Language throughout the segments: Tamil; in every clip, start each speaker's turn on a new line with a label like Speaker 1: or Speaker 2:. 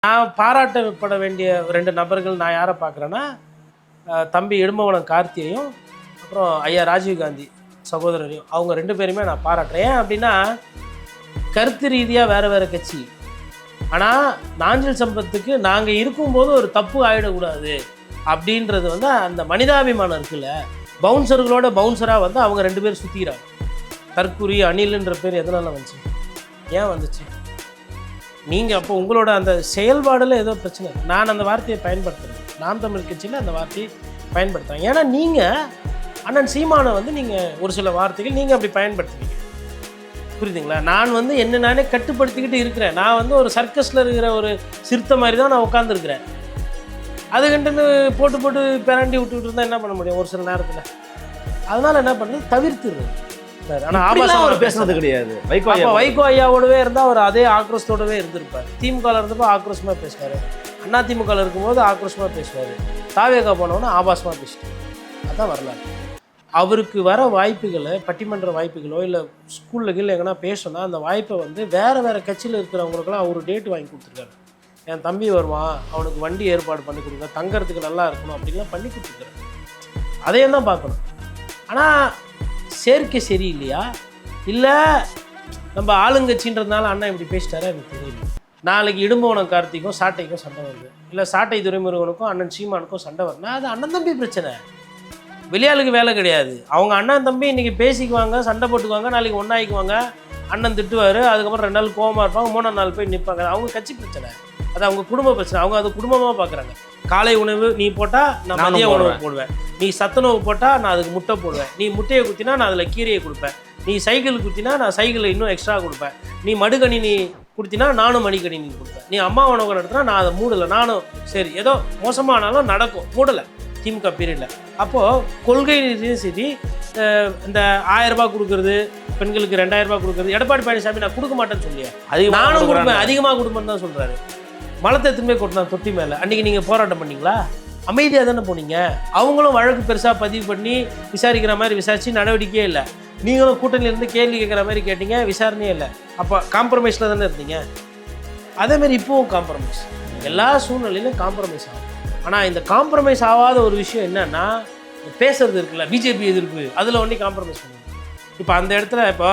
Speaker 1: நான் பாராட்டப்பட வேண்டிய 2 நபர்கள் நான் யாரை பார்க்குறேன்னா, தம்பி இடும்பவனம் கார்த்தியையும், அப்புறம் ஐயா ராஜீவ்காந்தி சகோதரரையும். அவங்க 2 பேருமே நான் பாராட்டுறேன். ஏன் அப்படின்னா, கருத்து ரீதியாக வேறு வேறு கட்சி. ஆனால் நாஞ்சில் சம்பத்துக்கு நாங்கள் இருக்கும்போது ஒரு தப்பு ஆகிடக்கூடாது அப்படின்றது வந்து அந்த மனிதாபிமானம் இருக்குல்ல. பவுன்சர்களோட பவுன்சராக வந்து அவங்க 2 பேர் சுற்றிக்கிறாங்க. தற்குறி அணில்ன்ற பேர் எதனால வந்துச்சு? ஏன் வந்துச்சு? நீங்கள் அப்போ உங்களோட அந்த செயல்பாடில் ஏதோ பிரச்சனை. நான் அந்த வார்த்தையை பயன்படுத்துகிறேன். நாம் தமிழ் கட்சியில் அந்த வார்த்தையை பயன்படுத்துகிறேன். ஏன்னா நீங்கள் அண்ணன் சீமானை வந்து நீங்கள் ஒரு சில வார்த்தைகள் நீங்கள் அப்படி பயன்படுத்துவீங்க. புரியுதுங்களா? நான் வந்து என்ன நானே கட்டுப்படுத்திக்கிட்டு இருக்கிறேன். நான் வந்து ஒரு சர்க்கஸில் இருக்கிற ஒரு சிறுத்தை மாதிரி தான் நான் உட்காந்துருக்கிறேன். அது கண்டுன்னு போட்டு போட்டு பெராண்டி விட்டுக்கிட்டு இருந்தால் என்ன பண்ண முடியும் ஒரு சில நேரத்தில்? அதனால் என்ன பண்ணுறது, தவிர்த்துடுறது. ஆனால் ஆபாசம் அவர் பேசுனது கிடையாது. வைகோ ஐயாவோடவே இருந்தால் அவர் அதே ஆக்ரோஷத்தோடவே இருந்திருப்பார். திமுகவில் இருந்தப்போ ஆக்ரோஷமாக பேசுவார், அண்ணா திமுகவில் இருக்கும்போது ஆக்ரோஷமாக பேசுவார், தாவேகா போனவொன்னே ஆபாசமாக பேசிட்டார். அதுதான் வரலாறு. அவருக்கு வர வாய்ப்புகளை, பட்டிமன்ற வாய்ப்புகளோ இல்லை ஸ்கூலில் கீழே எங்கன்னா பேசணும்னா அந்த வாய்ப்பை வந்து வேறு கட்சியில் இருக்கிறவங்களுக்கெல்லாம் அவர் டேட் வாங்கி கொடுத்துருக்காரு. என் தம்பி வருவான், அவனுக்கு வண்டி ஏற்பாடு பண்ணி கொடுங்க, தங்கறதுக்கு நல்லா இருக்கணும் அப்படின்லாம் பண்ணி கொடுத்துருக்காரு. அதையும் தான் பார்க்கணும். ஆனால் சேர்க்கை சரியில்லையா, இல்லை நம்ம ஆளுங்கட்சின்றதுனால அண்ணா இப்படி பேசிட்டாரா எனக்கு தெரியல. நாளைக்கு இடும்பவனம் கார்த்திக்கும் சாட்டைக்கும் சண்டை வருது, இல்லை சாட்டை துரைமுருகனுக்கும் அண்ணன் சீமானுக்கும் சண்டை வருதுன்னா அது அண்ணன் தம்பி பிரச்சனை, வெளியாளுக்கு வேலை கிடையாது. அவங்க அண்ணன் தம்பி இன்றைக்கி பேசிக்குவாங்க, சண்டை போட்டுக்குவாங்க, நாளைக்கு ஒன்றாயிக்குவாங்க, அண்ணன் திட்டுவார், அதுக்கப்புறம் 2 நாள் கோவமாக இருப்பாங்க, 3ஆம் நாள் போய் நிற்பாங்க. அவங்க கட்சி பிரச்சனை, அது அவங்க குடும்ப பிரச்சனை. அவங்க அது குடும்பமாக பார்க்குறாங்க. காலை உணவு நீ போட்டால் நான் மதிய உணவு போடுவேன், நீ சத்துணவு போட்டால் நான் அதுக்கு முட்டை போடுவேன், நீ முட்டையை குத்தினா நான் அதில் கீரையை கொடுப்பேன், நீ சைக்கிள் குத்தினா நான் சைக்கிளில் இன்னும் எக்ஸ்ட்ரா கொடுப்பேன், நீ மடிக்கணினி கொடுத்தினா நானும் மடிக்கணினி கொடுப்பேன், நீ அம்மா உணவு நடத்தினா நான் அதை மூடலை, நானும் சரி ஏதோ மோசமானாலும் நடக்கும் மூடலை திமுக பீரியடில். அப்போது கொள்கை சரி, இந்த 1000 ரூபாய் கொடுக்குறது, பெண்களுக்கு 2000 ரூபாய் கொடுக்குறது, எடப்பாடி பழனிசாமி நான் கொடுக்க மாட்டேன்னு சொல்லியா, நானும் கொடுப்பேன், அதிகமாக கொடுப்பேன்னு தான் சொல்கிறாரு. மலத்தை திரும்பி கொட்டினா தொட்டி மேலே. அன்றைக்கி நீங்கள் போராட்டம் பண்ணிங்களா? அமைதியாக தானே போனீங்க. அவங்களும் வழக்கு பெருசாக பதிவு பண்ணி விசாரிக்கிற மாதிரி விசாரித்து நடவடிக்கையே இல்லை. நீங்களும் கூட்டணியிலேருந்து கேள்வி கேட்குற மாதிரி கேட்டீங்க, விசாரணையே இல்லை. அப்போ காம்ப்ரமைஸில் தானே இருந்தீங்க. அதேமாதிரி இப்போவும் காம்ப்ரமைஸ், எல்லா சூழ்நிலையிலும் காம்ப்ரமைஸ் ஆகும். ஆனால் இந்த காம்ப்ரமைஸ் ஆகாத ஒரு விஷயம் என்னன்னா, பேசுறது இருக்குல்ல, பிஜேபி எதிர்ப்பு, அதில் ஒன்றி காம்ப்ரமைஸ் பண்ணுங்க. இப்போ அந்த இடத்துல இப்போ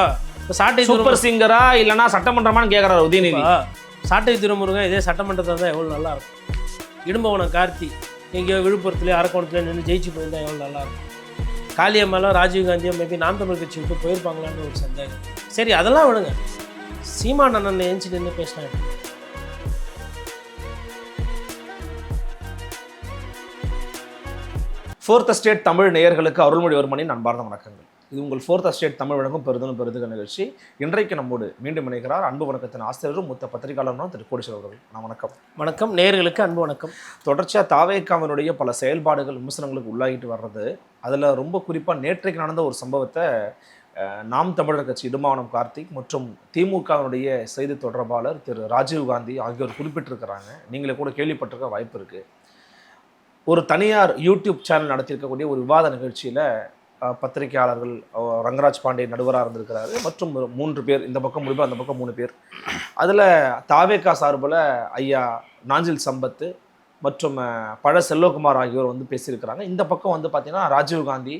Speaker 1: சாட்டை
Speaker 2: சூப்பர் சிங்கரா இல்லைனா சட்டமன்றமானு கேட்குறாரு உதயநிதி.
Speaker 1: சாட்டை திருமுருகன் இதே சட்டமன்றத்தில் தான் எவ்வளோ நல்லாயிருக்கும். இடும்பவனம் கார்த்தி எங்கேயோ விழுப்புரத்துலேயே அரக்கோணத்துலேயே நின்று ஜெயிச்சு போயிருந்தா எவ்வளோ நல்லாயிருக்கும். காளியம்மாலும் ராஜீவ்காந்தியும் மேபி நாம் தமிழ் கட்சி விட்டு போயிருப்பாங்களான்னு ஒரு சந்தேகம். சரி அதெல்லாம் விடுங்க, சீமான் அண்ணன் ஏஞ்சி நின்று பேசினா எப்படி?
Speaker 2: ஃபோர்த் எஸ்டேட் தமிழ் நேயர்களுக்கு அருள்மொழிவர்மனின் அன்பார்ந்த வணக்கங்கள். இது உங்கள் ஃபோர்த் எஸ்டேட் தமிழ் வழங்கும் பெருதுக நிகழ்ச்சி. இன்றைக்கு நம்மோடு மீண்டும் இணைகிறார் அன்பு வணக்கத்தின் ஆசிரியரும் மூத்த பத்திரிகையாளரும் திரு கோடீஸ்வரர் அவர்கள். வணக்கம்.
Speaker 1: வணக்கம் நேயர்களுக்கு அன்பு வணக்கம்.
Speaker 2: தொடர்ச்சியாக தாவேகாவினுடைய பல செயல்பாடுகள் விமர்சனங்களுக்கு உள்ளாகிட்டு வர்றது, அதில் ரொம்ப குறிப்பாக நேற்றைக்கு நடந்த ஒரு சம்பவத்தை நாம் தமிழர் கட்சி இடும்பவனம் கார்த்திக் மற்றும் திமுகவினுடைய செய்தி தொடர்பாளர் திரு ராஜீவ்காந்தி ஆகியோர் குறிப்பிட்டிருக்கிறாங்க. நீங்களே கூட கேள்விப்பட்டிருக்க வாய்ப்பு இருக்குது. ஒரு தனியார் யூடியூப் சேனல் நடத்தியிருக்கக்கூடிய ஒரு விவாத நிகழ்ச்சியில் பத்திரிகையாளர்கள் ரங்கராஜ் பாண்டே நடுவராக இருந்திருக்கிறாரு மற்றும் 3 பேர், இந்த பக்கம் 3 பேர் அந்த பக்கம் 3 பேர். அதில் தாவேகா சார்பில் ஐயா நாஞ்சில் சம்பத்து மற்றும் பழ செல்வகுமார் ஆகியோர் வந்து பேசியிருக்கிறாங்க. இந்த பக்கம் வந்து பார்த்திங்கன்னா ராஜீவ்காந்தி,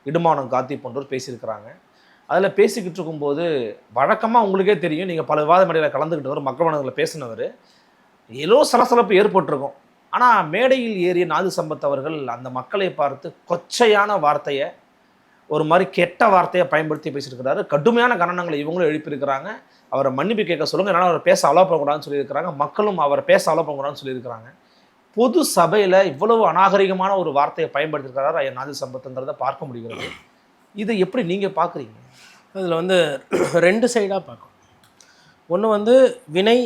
Speaker 2: இடும்பவனம் கார்த்தி போன்றோர் பேசியிருக்கிறாங்க. அதில் பேசிக்கிட்டு இருக்கும்போது வழக்கமாக உங்களுக்கே தெரியும், நீங்கள் பல விவாத மேடையில் கலந்துக்கிட்டவர், மக்கள் மனதில் பேசினவர், ஏதோ சலசலப்பு ஏற்பட்டிருக்கும். ஆனால் மேடையில் ஏறிய நாஞ்சில் சம்பத் அவர்கள் அந்த மக்களை பார்த்து கொச்சையான வார்த்தையை, ஒரு மாதிரி கெட்ட வார்த்தையை பயன்படுத்தி பேசியிருக்கிறாரு. கடுமையான கண்டனங்களை இவங்களும் எழுப்பியிருக்கிறாங்க. அவரை மன்னிப்பு கேட்க சொல்லுங்கள், என்னால் அவரை பேச அலோவ் பண்ணக்கூடாதுன்னு சொல்லியிருக்கிறாங்க. மக்களும் அவரை பேச அலோவ் பண்ணக்கூடாதுன்னு சொல்லியிருக்கிறாங்க. பொது சபையில் இவ்வளவு அநாகரிகமான ஒரு வார்த்தையை பயன்படுத்தியிருக்கிறாரு ஐயா நாஞ்சில் சம்பத்துங்கிறத பார்க்க முடிகிறது. இதை எப்படி நீங்கள் பார்க்குறீங்க?
Speaker 1: அதில் வந்து 2 சைடாக பார்க்கணும். ஒன்று வந்து வினை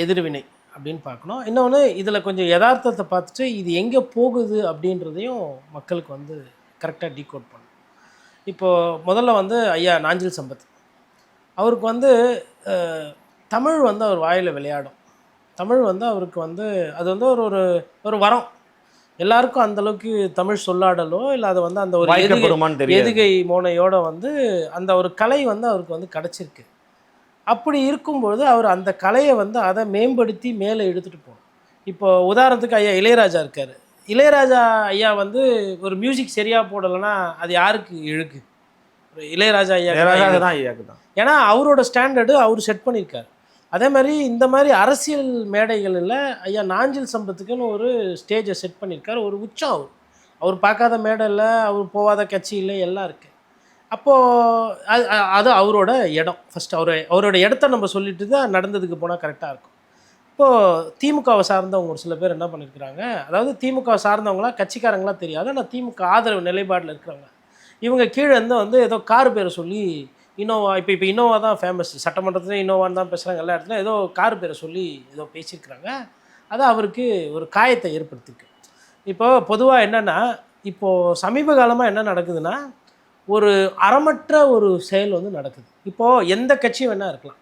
Speaker 1: எதிர்வினை அப்படின்னு பார்க்கணும். இன்னொன்று இதில் கொஞ்சம் யதார்த்தத்தை பார்த்துட்டு இது எங்கே போகுது அப்படின்றதையும் மக்களுக்கு வந்து கரெக்டாக டீகோட் பண்ணணும். இப்போது முதல்ல வந்து ஐயா நாஞ்சில் சம்பத் அவருக்கு வந்து தமிழ் வந்து அவர் வாயில் விளையாடும். தமிழ் வந்து அவருக்கு வந்து அது வந்து ஒரு வரம். எல்லாருக்கும் அந்தளவுக்கு தமிழ் சொல்லாடலோ இல்லை அதை வந்து அந்த ஒரு எதுகை மோனையோட வந்து அந்த ஒரு கலை வந்து அவருக்கு வந்து கிடச்சிருக்கு. அப்படி இருக்கும்பொழுது அவர் அந்த கலையை வந்து அதை மேம்படுத்தி மேலே எடுத்துகிட்டு போகணும். இப்போ உதாரணத்துக்கு ஐயா இளையராஜா இருக்கார். இளையராஜா ஐயா வந்து ஒரு மியூசிக் சரியாக போடலைன்னா அது யாருக்கு இழுக்கு? இளையராஜா ஐயா
Speaker 2: தான் ஐயாக்கு தான்.
Speaker 1: ஏன்னா அவரோட ஸ்டாண்டர்டு அவர் செட் பண்ணியிருக்காரு. அதே மாதிரி இந்த மாதிரி அரசியல் மேடைகளில் ஐயா நாஞ்சில் சம்பத்துக்குன்னு ஒரு ஸ்டேஜை செட் பண்ணியிருக்காரு. ஒரு உச்சம் அவர். அவர் பார்க்காத மேடை இல்லை, அவர் போகாத கட்சி இல்லை, எல்லாம் இருக்குது. அப்போது அது அவரோட இடம். ஃபஸ்ட்டு அவரோட இடத்த நம்ம சொல்லிட்டு தான் நடந்ததுக்கு போனால் கரெக்டாக இருக்கும். இப்போது திமுகவை சார்ந்தவங்க ஒரு சில பேர் என்ன பண்ணியிருக்கிறாங்க, அதாவது திமுகவை சார்ந்தவங்களாம் கட்சிக்காரங்களாம் தெரியாது, ஆனால் திமுக ஆதரவு நிலைப்பாடில் இருக்கிறவங்க இவங்க கீழே இருந்து வந்து ஏதோ கார் பேரை சொல்லி இனோவா, இப்போ இனோவா தான் ஃபேமஸ், சட்டமன்றத்துலேயும் இனோவான்னு தான் பேசுகிறாங்க, எல்லா இடத்துலையும் ஏதோ கார் பேரை சொல்லி ஏதோ பேசியிருக்கிறாங்க. அது அவருக்கு ஒரு காயத்தை ஏற்படுத்திருக்கு. இப்போது பொதுவாக என்னென்னா, இப்போது சமீப காலமாக என்ன நடக்குதுன்னா, ஒரு அறமற்ற ஒரு செயல் வந்து நடக்குது. இப்போது எந்த கட்சி வேணால் இருக்கலாம்,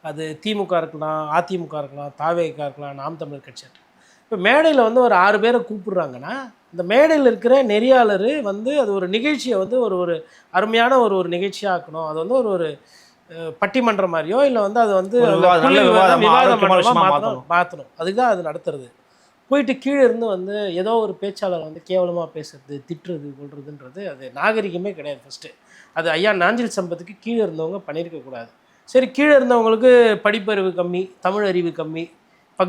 Speaker 1: அது திமுக இருக்கலாம், அதிமுக இருக்கலாம், தாவேகா இருக்கலாம், நாம் தமிழர் கட்சி இருக்கலாம். இப்போ மேடையில் வந்து ஒரு 6 பேரை கூப்பிடுறாங்கன்னா, இந்த மேடையில் இருக்கிற நெறியாளர் வந்து அது ஒரு நிகழ்ச்சியை வந்து ஒரு அருமையான ஒரு நிகழ்ச்சியாக ஆக்கணும். அது வந்து ஒரு பட்டிமன்றம் மாதிரியோ இல்லை வந்து அது வந்து மாற்றணும். அதுக்கு தான் அது நடத்துறது. போயிட்டு கீழே இருந்து வந்து ஏதோ ஒரு பேச்சாளர் வந்து கேவலமாக பேசுறது, திட்டுறது, கொள்றதுன்றது அது நாகரிகமே கிடையாது. ஃபஸ்ட்டு அது ஐயா நாஞ்சில் சம்பத்துக்கு கீழே இருந்தவங்க பண்ணியிருக்கக்கூடாது. சரி, கீழே இருந்தவங்களுக்கு படிப்பறிவு கம்மி, தமிழ் அறிவு கம்மி,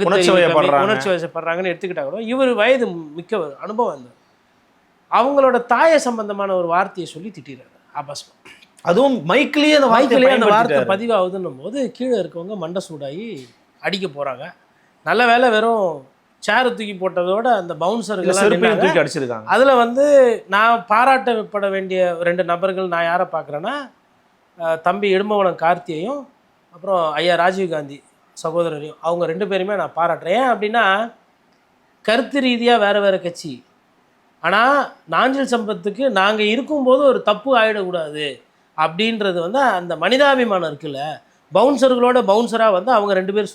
Speaker 1: உணர்ச்சி வசப்படுறாங்கன்னு எடுத்துக்கிட்டா கூட இவர் வயது மிக்க அனுபவம் இருந்தது. அவங்களோட தாயை சம்பந்தமான ஒரு வார்த்தையை சொல்லி திட்டிடுறாரு ஆபாசம்.
Speaker 2: அதுவும் மைக்கிலேயே அந்த
Speaker 1: வார்த்தை பதிவாகுதுன்னும் போது கீழே இருக்கவங்க மண்டை சூடாகி அடிக்க போகிறாங்க. நல்ல வேலை வெறும் சேரை தூக்கி போட்டதோட அந்த பவுன்சர்கள்
Speaker 2: தூக்கி அடிச்சிருக்காங்க.
Speaker 1: அதில் வந்து நான் பாராட்டப்பட வேண்டிய 2 நபர்கள் நான் யாரை பார்க்குறேன்னா, தம்பி இடும்பவனம் கார்த்தியையும் அப்புறம் ஐயா ராஜீவ்காந்தி சகோதரரையும். அவங்க 2 பேருமே நான் பாராட்டுறேன். ஏன் அப்படின்னா, கருத்து ரீதியாக வேறு கட்சி, ஆனால் நாஞ்சில் சம்பத்துக்கு நாங்கள் இருக்கும்போது ஒரு தப்பு ஆகிடக்கூடாது அப்படின்றது வந்து அந்த மனிதாபிமானம் இருக்குல்ல. பவுன்சர்களோட பவுன்சராக வந்து அவங்க 2 பேர்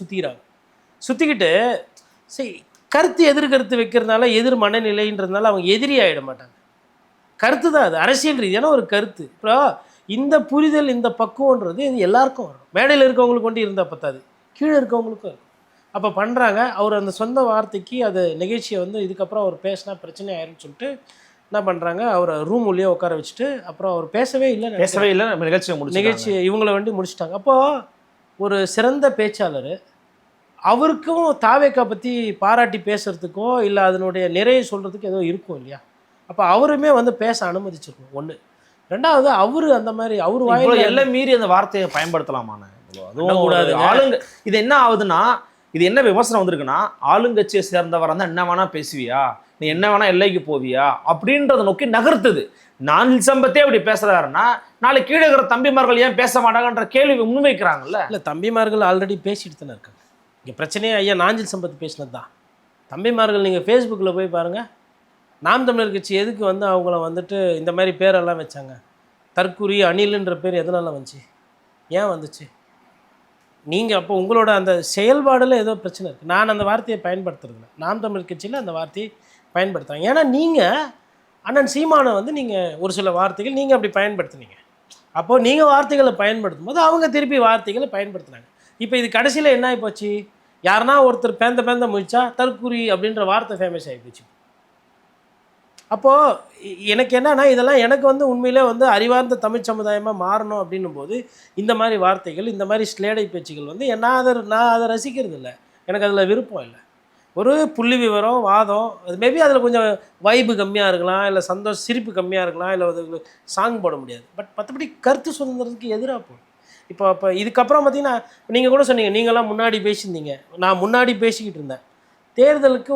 Speaker 1: சுற்றிக்கிட்டு சரி, கருத்து எதிர்கருத்து வைக்கிறதுனால எதிர் மனநிலைன்றதுனால அவங்க எதிரி ஆகிட மாட்டாங்க. கருத்து தான் அது, அரசியல் ரீதியான ஒரு கருத்து. இப்போ இந்த புரிதல், இந்த பக்குவன்றது இது எல்லாருக்கும் வரும். மேடையில் இருக்கவங்களுக்கு கொண்டு இருந்தால் பத்தாது, கீழே இருக்கவங்களுக்கும் இருக்கும். அப்போ பண்ணுறாங்க. அவர் அந்த சொந்த வார்த்தைக்கு அது நிகழ்ச்சியை வந்து இதுக்கப்புறம் அவர் பேசினா பிரச்சனை ஆயிருன்னு சொல்லிட்டு என்ன பண்ணுறாங்க, அவரை ரூம் உள்ளே உட்கார வச்சுட்டு அப்புறம் அவர் பேசவே இல்லை நிகழ்ச்சியை இவங்கள வேண்டி முடிச்சுட்டாங்க. அப்போது ஒரு சிறந்த பேச்சாளர், அவருக்கும் தாவேக்கா பற்றி பாராட்டி பேசுகிறதுக்கோ இல்லை அதனுடைய நிறைய சொல்கிறதுக்கு ஏதோ இருக்கும் இல்லையா? அப்போ அவருமே வந்து பேச அனுமதிச்சிருக்கணும். 1. 2வது அவர் அந்த மாதிரி அவர் வாயில்
Speaker 2: எல்லாம் மீறி அந்த வார்த்தையை பயன்படுத்தலாமான அதுவும் கூடாது. ஆளுங்க இது என்ன ஆகுதுன்னா, இது என்ன விமர்சனம் வந்திருக்குன்னா, ஆளுங்கட்சியை சேர்ந்தவராக இருந்தால் என்ன வேணா பேசுவியா, நீ என்ன வேணா எல்லைக்கு போவியா அப்படின்றத நோக்கி நகர்த்துது. நாஞ்சில் சம்பத்தே அப்படி பேசுறாருன்னா நாளைக்கு கீழே இருக்கிற தம்பிமார்கள் ஏன் பேச மாட்டாங்கன்ற கேள்வி முன்வைக்கிறாங்கல்ல.
Speaker 1: இல்லை, தம்பிமார்கள் ஆல்ரெடி பேசிட்டு தானே இருக்காங்க. இங்கே பிரச்சனையே ஐயா நாஞ்சில் சம்பத் பேசினது தான். தம்பிமார்கள் நீங்கள் ஃபேஸ்புக்கில் போய் பாருங்கள், நாம் தமிழர் கட்சி எதுக்கு வந்து அவங்கள வந்துட்டு இந்த மாதிரி பேரெல்லாம் வச்சாங்க? தற்குறி அணில்ன்ற பேர் எதனால வந்துச்சு? ஏன் வந்துச்சு? நீங்கள் அப்போ உங்களோட அந்த செயல்பாடில் ஏதோ பிரச்சனை இருக்குது. நான் அந்த வார்த்தையை பயன்படுத்துறதில்ல, நாம் தமிழர் கட்சியில் அந்த வார்த்தையை பயன்படுத்துகிறாங்க. ஏன்னா நீங்கள் அண்ணன் சீமானை வந்து நீங்கள் ஒரு சில வார்த்தைகள் நீங்கள் அப்படி பயன்படுத்துனீங்க. அப்போது நீங்கள் வார்த்தைகளை பயன்படுத்தும் போது அவங்க திருப்பி வார்த்தைகளை பயன்படுத்துனாங்க. இப்போ இது கடைசியில் என்ன ஆகி போச்சு, யாருன்னா ஒருத்தர் பேந்த முயற்சா தற்குறி அப்படின்ற வார்த்தை ஃபேமஸ் ஆகி போச்சு. அப்போது எனக்கு என்னன்னா, இதெல்லாம் எனக்கு வந்து உண்மையிலே வந்து அறிவார்ந்த தமிழ் சமுதாயமாக மாறணும் அப்படின்னும் போது இந்த மாதிரி வார்த்தைகள், இந்த மாதிரி ஸ்லேடை பேச்சுகள் வந்து நான் அதை ரசிக்கிறது இல்லை, எனக்கு அதில் விருப்பம் இல்லை. ஒரு புள்ளி விவரம், வாதம், அது மேபி அதில் கொஞ்சம் வைப்பு கம்மியாக இருக்கலாம், இல்லை சிரிப்பு கம்மியாக இருக்கலாம், இல்லை அது சாங் போட முடியாது. பட் மற்றபடி கருத்து சுதந்திரத்துக்கு எதிராக போகும். இப்போ இதுக்கப்புறம் பார்த்தீங்கன்னா, நீங்கள் கூட சொன்னீங்க, நீங்களாம் முன்னாடி பேசியிருந்தீங்க, நான் முன்னாடி பேசிக்கிட்டு இருந்தேன். தேர்தலுக்கு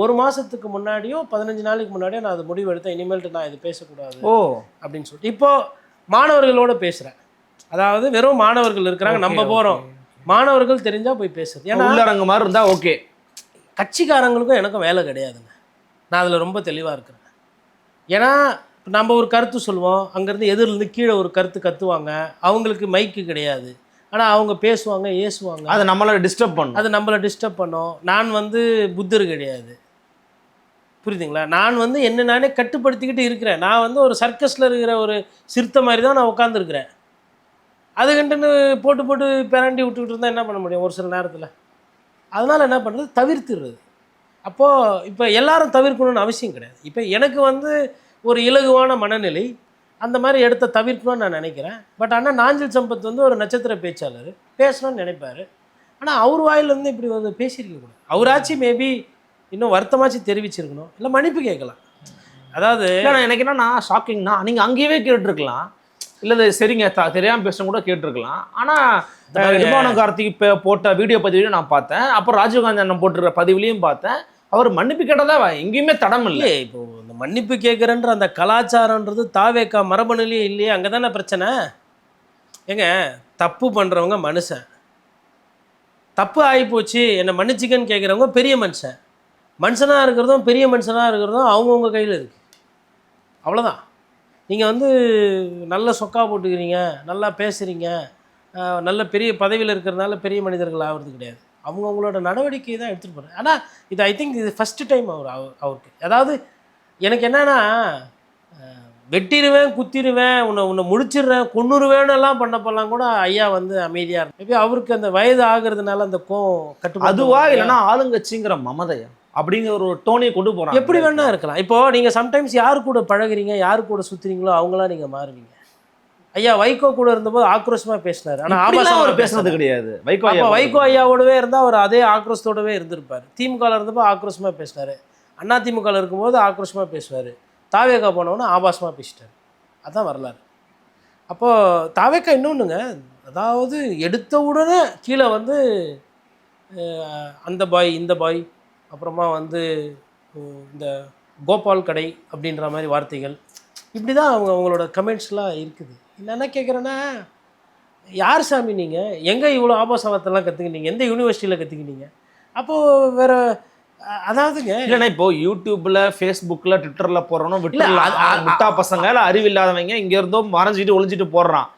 Speaker 1: ஒரு மாதத்துக்கு முன்னாடியோ 15 நாளைக்கு முன்னாடியோ நான் அது முடிவு எடுத்தேன், இனிமேல்ட்டு நான் இது பேசக்கூடாது அப்படின்னு சொல்லிட்டு. இப்போது மாணவர்களோடு பேசுகிறேன். அதாவது வெறும் மாணவர்கள் இருக்கிறாங்க, நம்ம போகிறோம், மாணவர்கள் தெரிஞ்சால் போய் பேசுறது. ஏன்னா
Speaker 2: உள்ளரங்க மாதிரி இருந்தால் ஓகே.
Speaker 1: கட்சிக்காரங்களுக்கும் எனக்கும் வேலை கிடையாதுங்க, நான் அதில் ரொம்ப தெளிவாக இருக்கிறேன். ஏன்னா நம்ம ஒரு கருத்து சொல்லுவோம், அங்கேருந்து எதிரிலேருந்து கீழே ஒரு கருத்து கத்துவாங்க, அவங்களுக்கு மைக்கு கிடையாது, ஆனால் அவங்க பேசுவாங்க, ஏசுவாங்க,
Speaker 2: அது நம்மளை டிஸ்டர்ப் பண்ணும். நான் வந்து புத்தர் கிடையாது, புரியுதுங்களா? நான் வந்து என்ன நானே கட்டுப்படுத்திக்கிட்டு இருக்கிறேன். நான் வந்து ஒரு சர்க்கஸில் இருக்கிற ஒரு சிறுத்தை மாதிரி தான் நான் உட்காந்துருக்கிறேன். அது கண்டுன்னு போட்டு பிரண்டி விட்டுக்கிட்டு இருந்தால் என்ன பண்ண முடியும்? ஒரு சில நேரத்தில்
Speaker 1: அதனால் என்ன பண்ணுறது, தவிர்த்துடுறது. அப்போது இப்போ எல்லாரும் தவிர்க்கணும்னு அவசியம் கிடையாது. இப்போ எனக்கு வந்து ஒரு இலகுவான மனநிலை, அந்த மாதிரி இடத்த தவிர்க்கணும்னு நான் நினைக்கிறேன். பட் ஆனால் நாஞ்சில் சம்பத் வந்து ஒரு நட்சத்திர பேச்சாளர், பேசணும்னு நினைப்பார். ஆனால் அவர் வாயிலேருந்து இப்படி வந்து பேசியிருக்கக்கூடாது. அவராச்சும் மேபி இன்னும் வருத்தமாச்சு தெரிவிச்சிருக்கணும், இல்லை மன்னிப்பு கேட்கலாம். அதாவது
Speaker 2: எனக்கு என்னன்னா ஷாக்கிங்னா, நீங்கள் அங்கேயே கேட்டிருக்கலாம், இல்லை சரிங்க தெரியாமல் பேசணும் கூட கேட்டிருக்கலாம். ஆனால் இடும்பானம் கார்த்திக் இப்போ போட்ட வீடியோ பதிவுலையும் நான் பார்த்தேன், அப்புறம் ராஜீவ்காந்தி அண்ணன் போட்டிருக்கிற பதிவுலையும் பார்த்தேன், அவர் மன்னிப்பு கேட்டதா எங்கேயுமே தடம் இல்லை.
Speaker 1: இப்போ இந்த மன்னிப்பு கேட்குறன்ற அந்த கலாச்சாரன்றது தாவேக்கா மரபணுலேயே இல்லையே, அங்கே தானே பிரச்சனை. ஏங்க, தப்பு பண்ணுறவங்க மனுஷன், தப்பு ஆகிப்போச்சு என்னை மன்னிச்சிக்கன்னு கேட்குறவங்க பெரிய மனுஷன். மனுஷனாக இருக்கிறதும் பெரிய மனுஷனாக இருக்கிறதும் அவங்கவுங்க கையில் இருக்குது, அவ்வளோதான். நீங்கள் வந்து நல்ல சொக்கா போட்டுக்கிறீங்க, நல்லா பேசுகிறீங்க, நல்ல பெரிய பதவியில் இருக்கிறதுனால பெரிய மனிதர்கள் ஆகிறது கிடையாது. அவங்களோட நடவடிக்கை தான் எடுத்துகிட்டு போகிறேன். ஆனால் இது ஐ திங்க் இது ஃபஸ்ட்டு டைம் அவருக்கு. அதாவது எனக்கு என்னென்னா, வெட்டிடுவேன், குத்திடுவேன், உன்னை முடிச்சிடுறேன், கொன்னுருவேன்னெல்லாம் பண்ணப்பெல்லாம் கூட ஐயா வந்து அமைதியாக இருக்கும். மேபி அவருக்கு அந்த வயது ஆகிறதுனால அந்த கட்டுப்பாடு
Speaker 2: அதுவா, இல்லைன்னா ஆளுங்கட்சிங்கிற மமதையா அப்படிங்கிற ஒரு டோனியை கொண்டு போகிறாங்க.
Speaker 1: எப்படி வேணா இருக்கலாம். இப்போது நீங்கள் சம்டைம்ஸ் யார் கூட பழகுறீங்க, யார் கூட சுற்றுறீங்களோ அவங்களாம் நீங்கள் மாறுவீங்க. ஐயா வைகோ கூட இருந்தபோது ஆக்ரோஷமாக பேசினார், ஆனால் ஆபாசமாக
Speaker 2: அவர் பேசுனது கிடையாது.
Speaker 1: வைகோ ஐயாவோடவே இருந்தால் அவர் அதே ஆக்ரோஷத்தோடவே இருந்திருப்பார். திமுகவில் இருந்தப்போ ஆக்ரோஷமாக பேசினார், அண்ணா திமுகவில் இருக்கும்போது ஆக்ரோஷமாக பேசுவார், தாவேக்கா போனவொன்னே ஆபாசமாக பேசிட்டார். அதுதான் வரலாறு. அப்போது தாவேக்கா இன்னொன்றுங்க, அதாவது எடுத்த உடனே கீழே வந்து அந்த பாய் இந்த பாய், அப்புறமா வந்து இந்த கோபால் கடை அப்படின்ற மாதிரி வார்த்தைகள், இப்படி தான் அவங்களோட கமெண்ட்ஸ்லாம் இருக்குது. என்ன கேட்குறேன்னா, யார் சாமி நீங்கள், எங்கே இவ்வளோ ஆபாசவத்தெல்லாம் கற்றுக்கினீங்க, எந்த யூனிவர்சிட்டியில் கற்றுக்கினீங்க? அப்போது வேறு அதாவதுங்க,
Speaker 2: இல்லைன்னா இப்போ யூடியூப்பில், ஃபேஸ்புக்கில், ட்விட்டரில் போடுறோம் முட்டா பசங்க, இல்லை அறிவில்லாதவங்க இங்கே இருந்தோம் மறைஞ்சிட்டு ஒளிஞ்சிட்டு போடுறான்.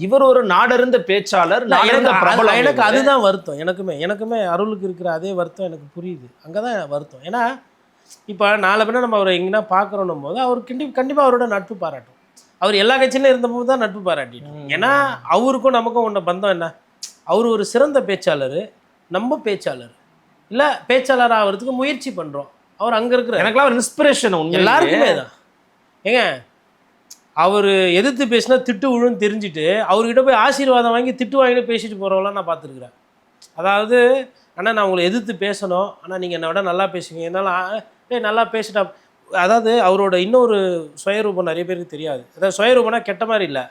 Speaker 2: இவர் ஒரு நாடறிந்த பேச்சாளர்,
Speaker 1: எனக்கு அதுதான் வருத்தம். எனக்குமே அருளுக்கு இருக்கிற அதே வருத்தம் எனக்கு புரியுது. அங்கே தான் வருத்தம். ஏன்னா இப்போ நாளை பின்ன நம்ம அவரை எங்கன்னா பார்க்குறோன்னும் போது அவர் கண்டிப்பாக அவரோட நட்பு பாராட்டும். அவர் எல்லா கட்சியிலும் இருந்தபோது தான் நட்பு பாராட்டிட்டோம். ஏன்னா அவருக்கும் நமக்கும் உள்ள பந்தம் என்ன, அவர் ஒரு சிறந்த பேச்சாளர், நம்ம பேச்சாளர் இல்லை, பேச்சாளர் ஆகிறதுக்கு முயற்சி பண்ணுறோம். அவர் அங்கே இருக்கிற
Speaker 2: எனக்குலாம் ஒரு இன்ஸ்பிரேஷன்
Speaker 1: எல்லாருக்குமே தான். ஏங்க, அவர் எதிர்த்து பேசினா திட்டு விழுன்னு தெரிஞ்சுட்டு அவர்கிட்ட போய் ஆசீர்வாதம் வாங்கி திட்டு வாங்கிட்டு பேசிட்டு போகிறவங்களாம் நான் பார்த்துருக்குறேன். அதாவது, ஆனால் நான் உங்களை எதிர்த்து பேசணும், ஆனால் நீங்கள் என்னை விட நல்லா பேசுவீங்க, என்னால் நல்லா பேசிட்டா. அதாவது அவரோட இன்னொரு சுயரூபம் நிறைய பேருக்கு தெரியாது. அதாவது சுயரூபம்னா கெட்ட மாதிரி இல்லை,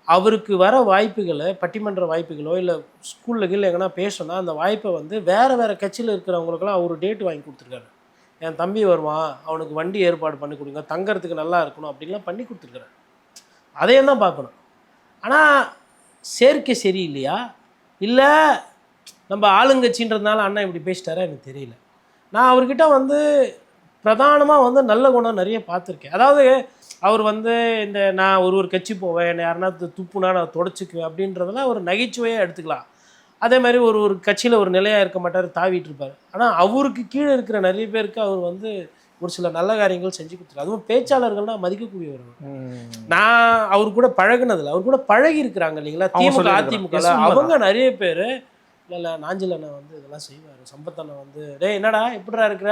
Speaker 1: அவருக்கு வர வாய்ப்புகளை, பட்டிமன்ற வாய்ப்புகளோ இல்லை ஸ்கூலில் கீழே எங்கன்னா பேசணும்னா அந்த வாய்ப்பை வந்து வேறு கட்சியில் இருக்கிறவங்களுக்கெல்லாம் அவர் டேட் வாங்கி கொடுத்துருக்காரு. என் தம்பி வருவான், அவனுக்கு வண்டி ஏற்பாடு பண்ணி கொடுங்க, தங்கறதுக்கு நல்லா இருக்கணும் அப்படின்லாம் பண்ணி கொடுத்துருக்குறாரு. அதையும் தான் பார்க்கணும். ஆனால் சேர்க்கை சரியில்லையா, இல்லை நம்ம ஆளுங்கட்சின்றதுனால அண்ணா இப்படி பேசிட்டாரா எனக்கு தெரியல. நான் அவர்கிட்ட வந்து பிரதானமாக வந்து நல்ல குணம் நிறைய பார்த்துருக்கேன். அதாவது அவர் வந்து இந்த நான் ஒரு கட்சி போவேன், என்னை யாருன்னா துப்புனா நான் தொடச்சிக்குவேன் அப்படின்றதெல்லாம் ஒரு நகைச்சுவையாக எடுத்துக்கலாம். அதே மாதிரி ஒரு கட்சியில் ஒரு நிலையாக இருக்க மாட்டார், தாவிட்டு இருப்பார். ஆனால் அவருக்கு கீழே இருக்கிற நிறைய பேருக்கு அவர் வந்து ஒரு சில நல்ல காரியங்கள் செஞ்சு கொடுத்துருக்காரு. அதுவும் பேச்சாளர்கள்னால் மதிக்கக்கூடியவர்கள். நான் அவர் கூட பழகுனதில்லை, அவர் கூட பழகி இருக்கிறாங்க இல்லைங்களா, திமுக அதிமுக. அவங்க நிறைய பேர் இல்லை நாஞ்சில் அண்ணன் வந்து இதெல்லாம் செய்வார், சம்பத் அண்ணன் வந்து டே என்னடா எப்படிடா இருக்கிற,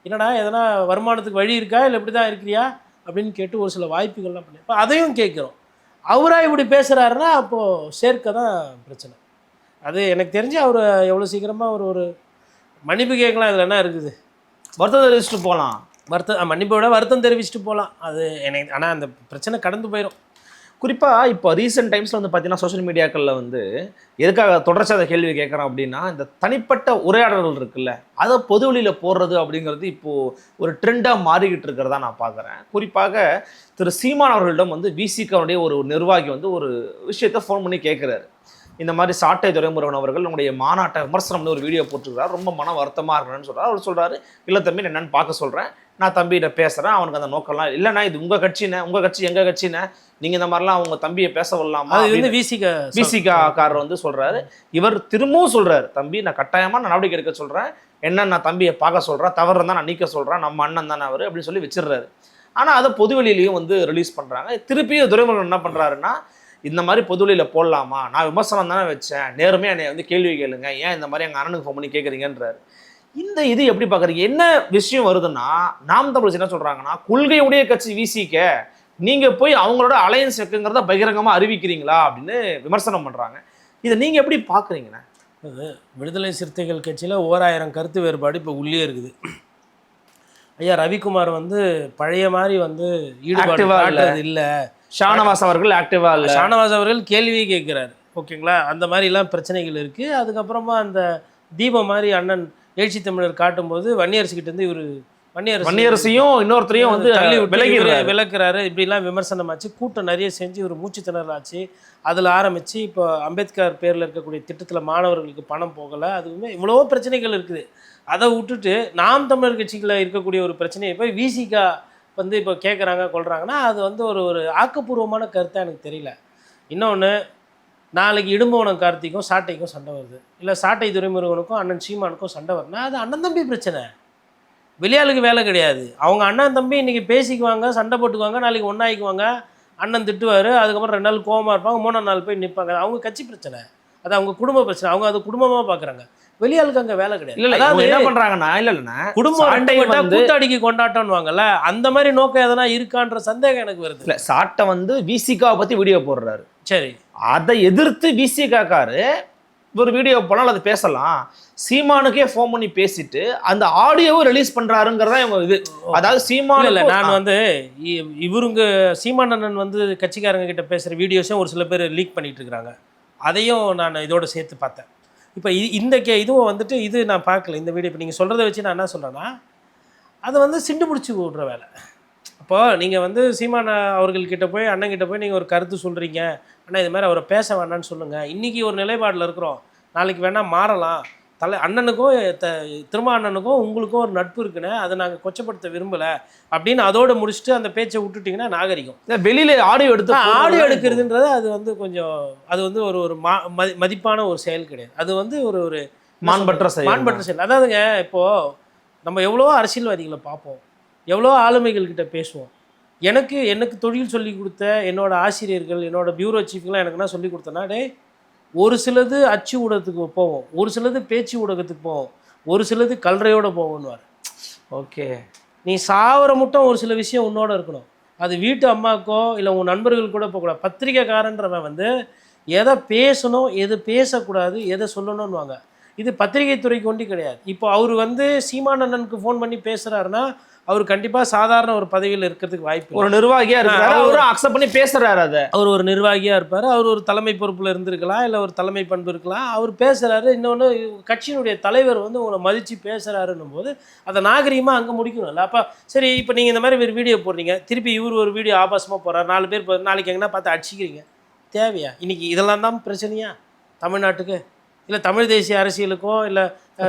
Speaker 1: என்னடா எதனா வருமானத்துக்கு வழி இருக்கா, இல்லை இப்படி தான் இருக்கிறியா அப்படின்னு கேட்டு ஒரு சில வாய்ப்புகள்லாம் பண்ணி இப்போ அதையும் கேட்குறோம். அவராக இப்படி பேசுகிறாருன்னா அப்போது சேர்க்க தான் பிரச்சனை. அது எனக்கு தெரிஞ்சு அவர் எவ்வளோ சீக்கிரமாக ஒரு மன்னிப்பு கேட்கலாம். இதில் என்ன இருக்குது,
Speaker 2: வருத்தம் தெரிவிச்சுட்டு போகலாம்,
Speaker 1: மன்னிப்போட வருத்தம் தெரிவிச்சுட்டு போகலாம். அது எனக்கு, ஆனால் அந்த பிரச்சனை கடந்து போயிடும்.
Speaker 2: குறிப்பாக இப்போ ரீசெண்ட் டைம்ஸில் வந்து பார்த்தீங்கன்னா சோஷியல் மீடியாக்களில் வந்து எதுக்காக தொடர்ச்சி அந்த கேள்வி கேட்குறோம் அப்படின்னா, இந்த தனிப்பட்ட உரையாடல்கள் இருக்குல்ல, அதை பொது வெளியில் போடுறது அப்படிங்கிறது இப்போது ஒரு ட்ரெண்டாக மாறிக்கிட்டு இருக்கிறதா நான் பார்க்குறேன். குறிப்பாக திரு சீமான் அவர்களிடம் வந்து விசிகாவுடைய ஒரு நிர்வாகி வந்து ஒரு விஷயத்தை ஃபோன் பண்ணி கேட்குறாரு. இந்த மாதிரி சாட்டை துரைமுருகன் அவர்கள் நம்முடைய மாநாட்டை விமர்சனம்னு ஒரு வீடியோ போட்டுருக்காரு, ரொம்ப மன வருத்தமாக இருக்கிறேன்னு சொல்கிறார். அவர் சொல்கிறாரு, இல்லை தம்பி என்னென்னு பார்க்க சொல்கிறேன், நான் தம்பிகிட்ட பேசுகிறேன், அவனுக்கு அந்த நோக்கம்லாம் இல்லைண்ணா, இது உங்கள் கட்சிண்ணே, உங்கள் கட்சி எங்கள் கட்சிண்ணே, நீங்கள் இந்த மாதிரிலாம் அவங்க தம்பியை பேச வரலாமா அப்படின்னு விசிகாக்காரர் வந்து சொல்கிறாரு. இவர் திரும்பவும் சொல்கிறார், தம்பி நான் கட்டாயமாக நான் நடவடிக்கை எடுக்க சொல்கிறேன், என்ன நான் தம்பியை பார்க்க சொல்கிறேன், தவறு இருந்தால் நான் நீக்க சொல்கிறேன், நம்ம அண்ணன் தானே அவர் அப்படின்னு சொல்லி வச்சிடுறாரு. ஆனால் அதை பொதுவெளியிலையும் வந்து ரிலீஸ் பண்ணுறாங்க. திருப்பியும் துரைமுருகன் என்ன பண்ணுறாருன்னா, இந்த மாதிரி பொதுவெளியில் போடலாமா, நான் விமர்சனம் தானே வச்சேன், நேர்மையாக என்னை வந்து கேள்வி கேளுங்க, ஏன் இந்த மாதிரி எங்கள் அண்ணனுக்கு ஃபோன் பண்ணி கேட்குறீங்கன்றாரு. இந்த இது எப்படி பார்க்குறீங்க? என்ன விஷயம் வருதுன்னா, நாம் தமிழ் என்ன சொல்கிறாங்கன்னா, கொள்கையுடைய கட்சி விசிக நீங்கள் போய் அவங்களோட அலையன்ஸ் வைக்குங்கிறத பகிரங்கமாக அறிவிக்கிறீங்களா அப்படின்னு விமர்சனம் பண்ணுறாங்க. இதை நீங்கள் எப்படி பார்க்குறீங்கண்ணே?
Speaker 1: அது விடுதலை சிறுத்தைகள் கட்சியில் 1000 கருத்து வேறுபாடு இப்போ உள்ளே இருக்குது. ஐயா ரவிக்குமார் வந்து பழைய மாதிரி வந்து ஈடுபாடு காட்டுறது இல்லை.
Speaker 2: ஷானவாஸ் அவர்கள் ஆக்டிவா இல்லை.
Speaker 1: ஷானவாஸ் அவர்கள் கேள்வியே கேட்குறாரு. ஓகேங்களா, அந்த மாதிரிலாம் பிரச்சனைகள் இருக்குது. அதுக்கப்புறமா அந்த தீபம் மாதிரி அண்ணன் எழுச்சி தமிழர் காட்டும்போது வன்னியரசுக்கிட்டேருந்து இவர்
Speaker 2: வன்னியரசையும் இன்னொருத்தரையும் வந்து
Speaker 1: தள்ளி விளக்குறாரு. இப்படிலாம் விமர்சனம் ஆச்சு, கூட்டம் நிறைய செஞ்சு ஒரு மூச்சு திணறல் ஆச்சு. அதில் ஆரம்பித்து இப்போ அம்பேத்கர் பேரில் இருக்கக்கூடிய திட்டத்தில் மாணவர்களுக்கு பணம் போகலை, அதுவுமே இவ்வளவோ பிரச்சனைகள் இருக்குது. அதை விட்டுட்டு நாம் தமிழர் கட்சிகளில் இருக்கக்கூடிய ஒரு பிரச்சனையை போய் விசிகா வந்து இப்போ கேட்குறாங்க கொள்கிறாங்கன்னா அது வந்து ஒரு ஆக்கப்பூர்வமான கருத்தாக எனக்கு தெரியல. இன்னொன்று, நாளைக்கு இடும்பவனம் கார்த்திக்கும் சாட்டைக்கும் சண்டை வருது, இல்லை சாட்டை துரைமுருகனுக்கும் அண்ணன் சீமானுக்கும் சண்டை வருதுன்னா அது அண்ணன் தம்பி பிரச்சனை, வெளியாளுக்கு வேலை கிடையாது. அவங்க அண்ணன் தம்பி இன்றைக்கி பேசிக்குவாங்க, சண்டை போட்டுக்குவாங்க, நாளைக்கு ஒன்றாயிக்குவாங்க, அண்ணன் திட்டுவார், அதுக்கப்புறம் 2 நாள் கோவமாக இருப்பாங்க, 3ஆம் நாள் போய் நிற்பாங்க. அவங்க கட்சி பிரச்சனை, அது அவங்க குடும்ப பிரச்சனை, அவங்க அது குடும்பமாக பார்க்குறாங்க. வெளியாளுக்கு அங்கே வேலை கிடையாது.
Speaker 2: இல்லை என்ன பண்ணுறாங்கன்னா, இல்லைன்னா
Speaker 1: குடும்பம் கூத்தாடிக்கு கொண்டாட்டம்னுவாங்கல்ல, அந்த மாதிரி நோக்கம் எதனா இருக்கான்ற சந்தேகம் எனக்கு வருது.
Speaker 2: இல்லை, சாட்டை வந்து விசிகாவை பற்றி வீடியோ போடுறாரு,
Speaker 1: சரி,
Speaker 2: அதை எதிர்த்து விசிகாக்காரு ஒரு வீடியோ போனால் அதை பேசலாம், சீமானுக்கே ஃபோன் பண்ணி பேசிட்டு அந்த ஆடியோவும் ரிலீஸ் பண்றாருங்கிறதா இவங்க இது. அதாவது சீமான் இல்லை,
Speaker 1: நான் வந்து இவருங்க சீமான் அண்ணன் வந்து கட்சிக்காரங்க கிட்ட பேசுகிற வீடியோஸும் ஒரு சில பேர் லீக் பண்ணிட்டு இருக்கிறாங்க, அதையும் நான் இதோட சேர்த்து பார்த்தேன். இப்போ இந்த இதுவும் வந்துட்டு இது நான் பார்க்கல இந்த வீடியோ. இப்போ நீங்கள் சொல்கிறத வச்சு நான் என்ன சொல்கிறேன்னா, அதை வந்து சிண்டு பிடிச்சி விட்ற வேலை. அப்போது நீங்கள் வந்து சீமான் அவர்கள்கிட்ட போய் அண்ணன்கிட்ட போய் நீங்கள் ஒரு கருத்து சொல்கிறீங்க, அண்ணா இது மாதிரி அவரை பேச வேணான்னு சொல்லுங்கள், இன்றைக்கி ஒரு நிலைப்பாடில் இருக்கிறோம், நாளைக்கு வேணால் மாறலாம், அண்ணனுக்கும் திரும்ப அண்ணனுக்கும் உங்களுக்கும் ஒரு நட்பு இருக்குன்னு அதை நாங்கள் கொச்சப்படுத்த விரும்பலை அப்படின்னு அதோடு முடிச்சுட்டு அந்த பேச்சை விட்டுட்டிங்கன்னா நாகரிகம்.
Speaker 2: வெளியில் ஆடியோ
Speaker 1: எடுக்கிறதுன்றது அது வந்து கொஞ்சம் அது வந்து ஒரு மதிப்பான ஒரு செயல் கிடையாது. அது வந்து ஒரு மாண்பற்ற செயல். அதாவதுங்க, இப்போது நம்ம எவ்வளோ அரசியல்வாதிகளை பார்ப்போம், எவ்வளோ ஆளுமைகள்கிட்ட பேசுவோம். எனக்கு தொழில் சொல்லி கொடுத்த என்னோட ஆசிரியர்கள், என்னோட பியூரோ சீஃப்லாம் எனக்கு என்ன சொல்லி கொடுத்தனா, ஒரு சிலது அச்சு ஊடகத்துக்கு போவோம், ஒரு சிலது பேச்சு ஊடகத்துக்கு போவோம், ஒரு சிலது கல்றையோடு போவோன்னுவார்.
Speaker 2: ஓகே,
Speaker 1: நீ சாவர மட்டும் ஒரு சில விஷயம் உன்னோட இருக்கணும். அது வீட்டு அம்மாக்கோ இல்லை உன் நண்பர்கள் கூட போகக்கூடாது. பத்திரிக்கைக்காரன்றவன் வந்து எதை பேசணும், எது பேசக்கூடாது, எதை சொல்லணும்னுவாங்க. இது பத்திரிகை துறைக்கு ஒண்டி கிடையாது. இப்போ அவர் வந்து சீமான் அண்ணனுக்கு ஃபோன் பண்ணி பேசுகிறாருன்னா அவர் கண்டிப்பாக சாதாரண ஒரு பதவியில் இருக்கிறதுக்கு வாய்ப்பு.
Speaker 2: ஒரு நிர்வாகியாக இருக்காரு, அவரும் அக்செப்ட் பண்ணி பேசுகிறாரு. அதை
Speaker 1: அவர் ஒரு நிர்வாகியாக இருப்பார், அவர் ஒரு தலைமை பொறுப்பில் இருந்திருக்கலாம், இல்லை ஒரு தலைமை பண்பு இருக்கலாம், அவர் பேசுகிறாரு. இன்னொன்று, கட்சியினுடைய தலைவர் வந்து உங்களை மதித்து பேசுகிறாருன்னும் போது அதை நாகரீகமாக அங்கே முடிக்கணும்ல. அப்போ சரி, இப்போ நீங்கள் இந்த மாதிரி ஒரு வீடியோ போடுறீங்க, திருப்பி இவர் ஒரு வீடியோ ஆபாசமாக போடுறாரு, 4 பேர் நாளைக்கு எங்கன்னா பார்த்து அடிச்சிக்கிறீங்க, தேவையா? இன்றைக்கி இதெல்லாம் தான் பிரச்சனையா தமிழ்நாட்டுக்கு? இல்லை தமிழ் தேசிய அரசியலுக்கோ இல்லை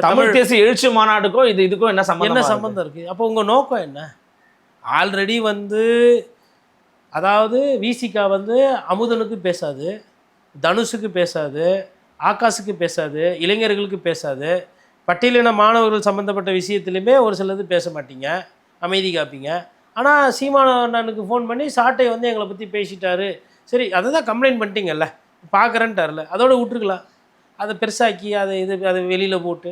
Speaker 2: தமிழ் தேசிய எழுச்சி மாநாட்டுக்கோ இதுக்கும் என்ன சம்பந்தம்
Speaker 1: இருக்குது? அப்போ உங்கள் நோக்கம் என்ன? ஆல்ரெடி வந்து அதாவது விசிகா வந்து அமுதனுக்கு பேசாது, தனுஷுக்கு பேசாது, ஆகாஷுக்கு பேசாது, இளைஞர்களுக்கு பேசாது, பட்டியலின மாணவர்கள் சம்மந்தப்பட்ட விஷயத்துலையுமே ஒரு சிலது பேச மாட்டீங்க, அமைதி காப்பீங்க. ஆனால் சீமானனுக்கு ஃபோன் பண்ணி சாட்டை வந்து எங்களை பற்றி பேசிட்டாரு, சரி அதை தான் கம்ப்ளைண்ட் பண்ணிட்டீங்கல்ல, பார்க்குறேன்ட்டார்ல, அதோடு விட்டுருக்கலாம். அதை பெருசாக்கி அதை வெளியில் போட்டு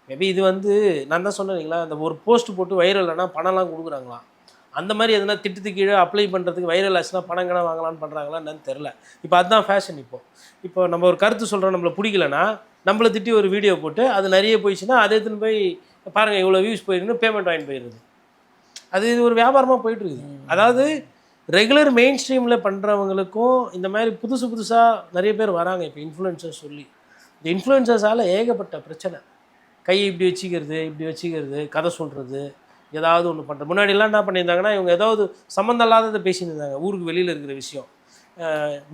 Speaker 1: மேபி இது வந்து நான் தான் சொன்னீங்களா, அந்த ஒரு போஸ்ட் போட்டு வைரல்னா பணம்லாம் கொடுக்குறாங்களாம், அந்த மாதிரி எதுனா திட்டத்துக்கு கீழே அப்ளை பண்ணுறதுக்கு வைரல் ஆச்சுன்னா பணம் கணம் வாங்கலான்னு பண்ணுறாங்களா என்னன்னு தெரில. இப்போ அதுதான் ஃபேஷன். இப்போ நம்ம ஒரு கருத்து சொல்கிறோம், நம்மளை பிடிக்கலன்னா நம்மளை திட்டி ஒரு வீடியோ போட்டு அது நிறைய போயிடுச்சுன்னா அதை எடுத்துன்னு போய் பாருங்கள் இவ்வளோ வியூஸ் போயிருக்குன்னு பேமெண்ட் வாங்கி போயிடுது. இது ஒரு வியாபாரமாக போயிட்டுருக்குது. அதாவது ரெகுலர் மெயின் ஸ்ட்ரீமில் பண்ணுறவங்களுக்கும் இந்த மாதிரி புதுசாக நிறைய பேர் வராங்க. இப்போ இன்ஃப்ளூயன்சர்ஸ் சொல்லி இந்த இன்ஃப்ளூயன்சர்ஸால் ஏகப்பட்ட பிரச்சனை. கையை இப்படி வச்சுக்கிறது, கதை சொல்கிறது, ஏதாவது ஒன்று பண்ணுறது. முன்னாடிலாம் என்ன பண்ணியிருந்தாங்கன்னா, இவங்க ஏதாவது சம்மந்தம் இல்லாததை பேசின்னு இருந்தாங்க, ஊருக்கு வெளியில் இருக்கிற விஷயம்,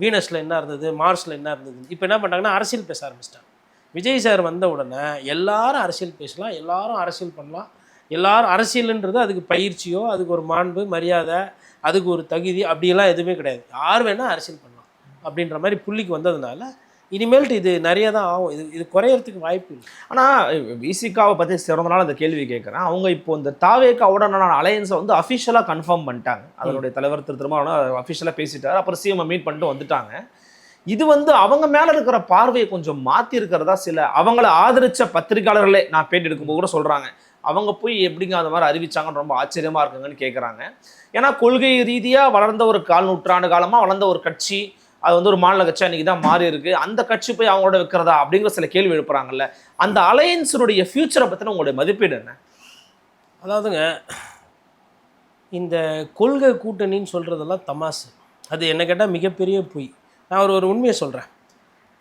Speaker 1: வீனஸில் என்ன இருந்தது, மார்ஸில் என்ன இருந்தது. இப்போ என்ன பண்ணுறாங்கன்னா அரசியல் பேச ஆரம்பிச்சிட்டாங்க. விஜய் சார் வந்த உடனே எல்லாரும் அரசியல் பேசலாம், எல்லாரும் அரசியல் பண்ணலாம், எல்லாரும் அரசியலுன்றது அதுக்கு பயிற்சியோ, அதுக்கு ஒரு மாண்பு மரியாதை, அதுக்கு ஒரு தகுதி அப்படியெல்லாம் எதுவுமே கிடையாது, யார் வேணால் அரசியல் பண்ணலாம் அப்படின்ற மாதிரி புள்ளிக்கு வந்ததுனால இனிமேல்ட்டு இது நிறைய தான் ஆகும். இது குறையறதுக்கு வாய்ப்பு இல்லை.
Speaker 2: ஆனால் விசிகாவை பற்றி சிறந்தனால அந்த கேள்வி கேட்குறேன். அவங்க இப்போ இந்த தாவேக்காவுடனான அலையன்ஸை வந்து அஃபிஷியலாக கன்ஃபார்ம் பண்ணிட்டாங்க. அதனுடைய தலைவர் திருமாவளவன் அஃபிஷியலாக பேசிட்டார். அப்புறம் சிஎம் மீட் பண்ணிட்டு வந்துட்டாங்க. இது அவங்க மேல இருக்கிற பார்வையை கொஞ்சம் மாத்தி இருக்கிறதா சில அவங்கள ஆதரிச்ச பத்திரிகையாளர்களே நான் பேட்டி எடுக்கும்போது கூட சொல்றாங்க. அவங்க போய் எப்படிங்க அந்த மாதிரி அறிவிச்சாங்கன்னு ரொம்ப ஆச்சரியமா இருக்குங்கன்னு கேட்குறாங்க. ஏன்னா கொள்கை ரீதியா வளர்ந்த ஒரு 1/4 நூற்றாண்டு காலமா வளர்ந்த ஒரு கட்சி, அது ஒரு மாநில கட்சி அன்னைக்கு தான் மாறி இருக்கு. அந்த கட்சி போய் அவங்களோட வைக்கிறதா அப்படிங்கிற சில கேள்வி எழுப்புறாங்கல்ல. அந்த அலையன்ஸுடைய ஃபியூச்சரை பத்தின உங்களுடைய மதிப்பீடு என்ன?
Speaker 1: அதாவதுங்க, இந்த கொள்கை கூட்டணின்னு சொல்கிறதெல்லாம் தமாசு. அது என்ன கேட்டால் மிகப்பெரிய பொய். நான் ஒரு உண்மையை சொல்கிறேன்.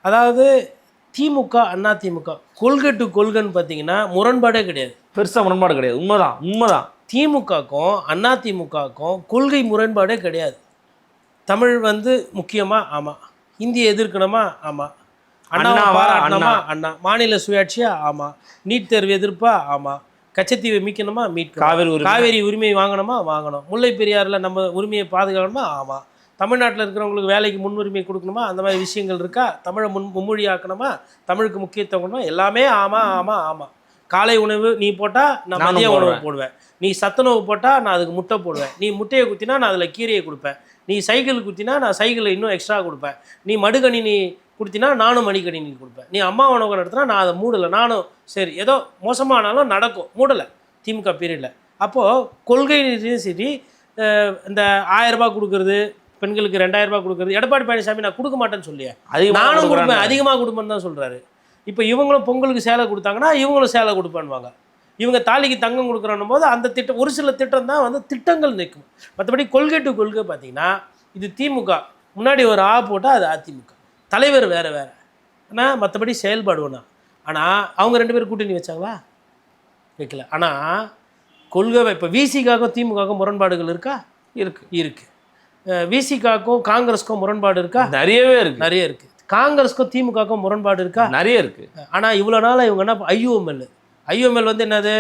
Speaker 1: அதாவது திமுக அதிமுக கொள்கை டு கொள்கைன்னு பார்த்தீங்கன்னா முரண்பாடே கிடையாது.
Speaker 2: பெருசாக முரண்பாடு கிடையாது. உண்மைதான்.
Speaker 1: திமுகக்கும் அதிமுகக்கும் கொள்கை முரண்பாடே கிடையாது. தமிழ் முக்கியமாக ஆமாம், இந்தியை எதிர்க்கணுமா ஆமாம், அண்ணாவை பாராட்டணுமா அண்ணா, மாநில சுயாட்சியா ஆமாம், நீட் தேர்வு எதிர்ப்பா ஆமாம், கச்சத்தீவை மீட்கணுமா மீட்கணும், காவேரி உரிமை வாங்கணுமா வாங்கணும், முல்லை பெரியாறில் நம்ம உரிமையை பாதுகாக்கணுமா ஆமாம், தமிழ்நாட்டில் இருக்கிறவங்களுக்கு வேலைக்கு முன்னுரிமை கொடுக்கணுமா, அந்த மாதிரி விஷயங்கள் இருக்கா, தமிழை மும்மொழி ஆக்கணுமா, தமிழுக்கு முக்கியத்துவம் கொடுக்கணுமா, எல்லாமே ஆமாம் ஆமாம் ஆமாம். காலை உணவு நீ போட்டால் நான் மதிய உணவு போடுவேன், நீ சத்துணவு போட்டால் நான் அதுக்கு முட்டை போடுவேன், நீ முட்டையை குத்தினா நான் அதில் கீரையை கொடுப்பேன், நீ சைக்கிள் குத்தினா நான் சைக்கிளை இன்னும் எக்ஸ்ட்ரா கொடுப்பேன், நீ மடிக்கணினி கொடுத்தினா நானும் மடிக்கணினி கொடுப்பேன், நீ அம்மா உணவு நடத்தினா நான் அதை மூடலை, நானும் சரி ஏதோ மோசமானாலும் நடக்கும் மூடலை திமுக பீரியடில். அப்போது கொள்கையும் சரி, இந்த 1000 ரூபாய் கொடுக்குறது, பெண்களுக்கு 2000 ரூபாய் கொடுக்குறது, எடப்பாடி பழனிசாமி நான் கொடுக்க மாட்டேன்னு சொல்லியே, நானும் கொடுப்பேன் அதிகமாக கொடுப்பேன்னு தான் சொல்கிறாரு. இப்போ இவங்களும் பொங்கலுக்கு சேலை கொடுத்தாங்கன்னா இவங்களும் சேலை கொடுப்பான்வாங்க. இவங்க தாலிக்கு தங்கம் கொடுக்குறன்னும் போது அந்த திட்டம், ஒரு சில திட்டம் தான் திட்டங்கள் நிற்கும். மற்றபடி கொள்கை டு கொள்கை பார்த்தீங்கன்னா இது திமுக முன்னாடி ஒரு ஆ போட்டால் அது அதிமுக, தலைவர் வேறு வேறு, ஆனால் மற்றபடி செயல்பாடு ஒன்றா. ஆனால் அவங்க 2 பேரும் கூட்டணி வச்சாங்களா? வைக்கல. ஆனால் கொள்கை இப்போ விசிகாக்கும் திமுகவுக்கும் முரண்பாடுகள் இருக்கா? இருக்குது. விசிகாக்கும் காங்கிரஸுக்கும் முரண்பாடு இருக்கா? நிறைய இருக்குது. காங்கிரஸுக்கும் திமுகவுக்கும் முரண்பாடு இருக்கா? நிறைய இருக்குது. ஆனால் இவ்வளோ நாள் இவங்க என்ன ஐஓஎம்எல் என்னது?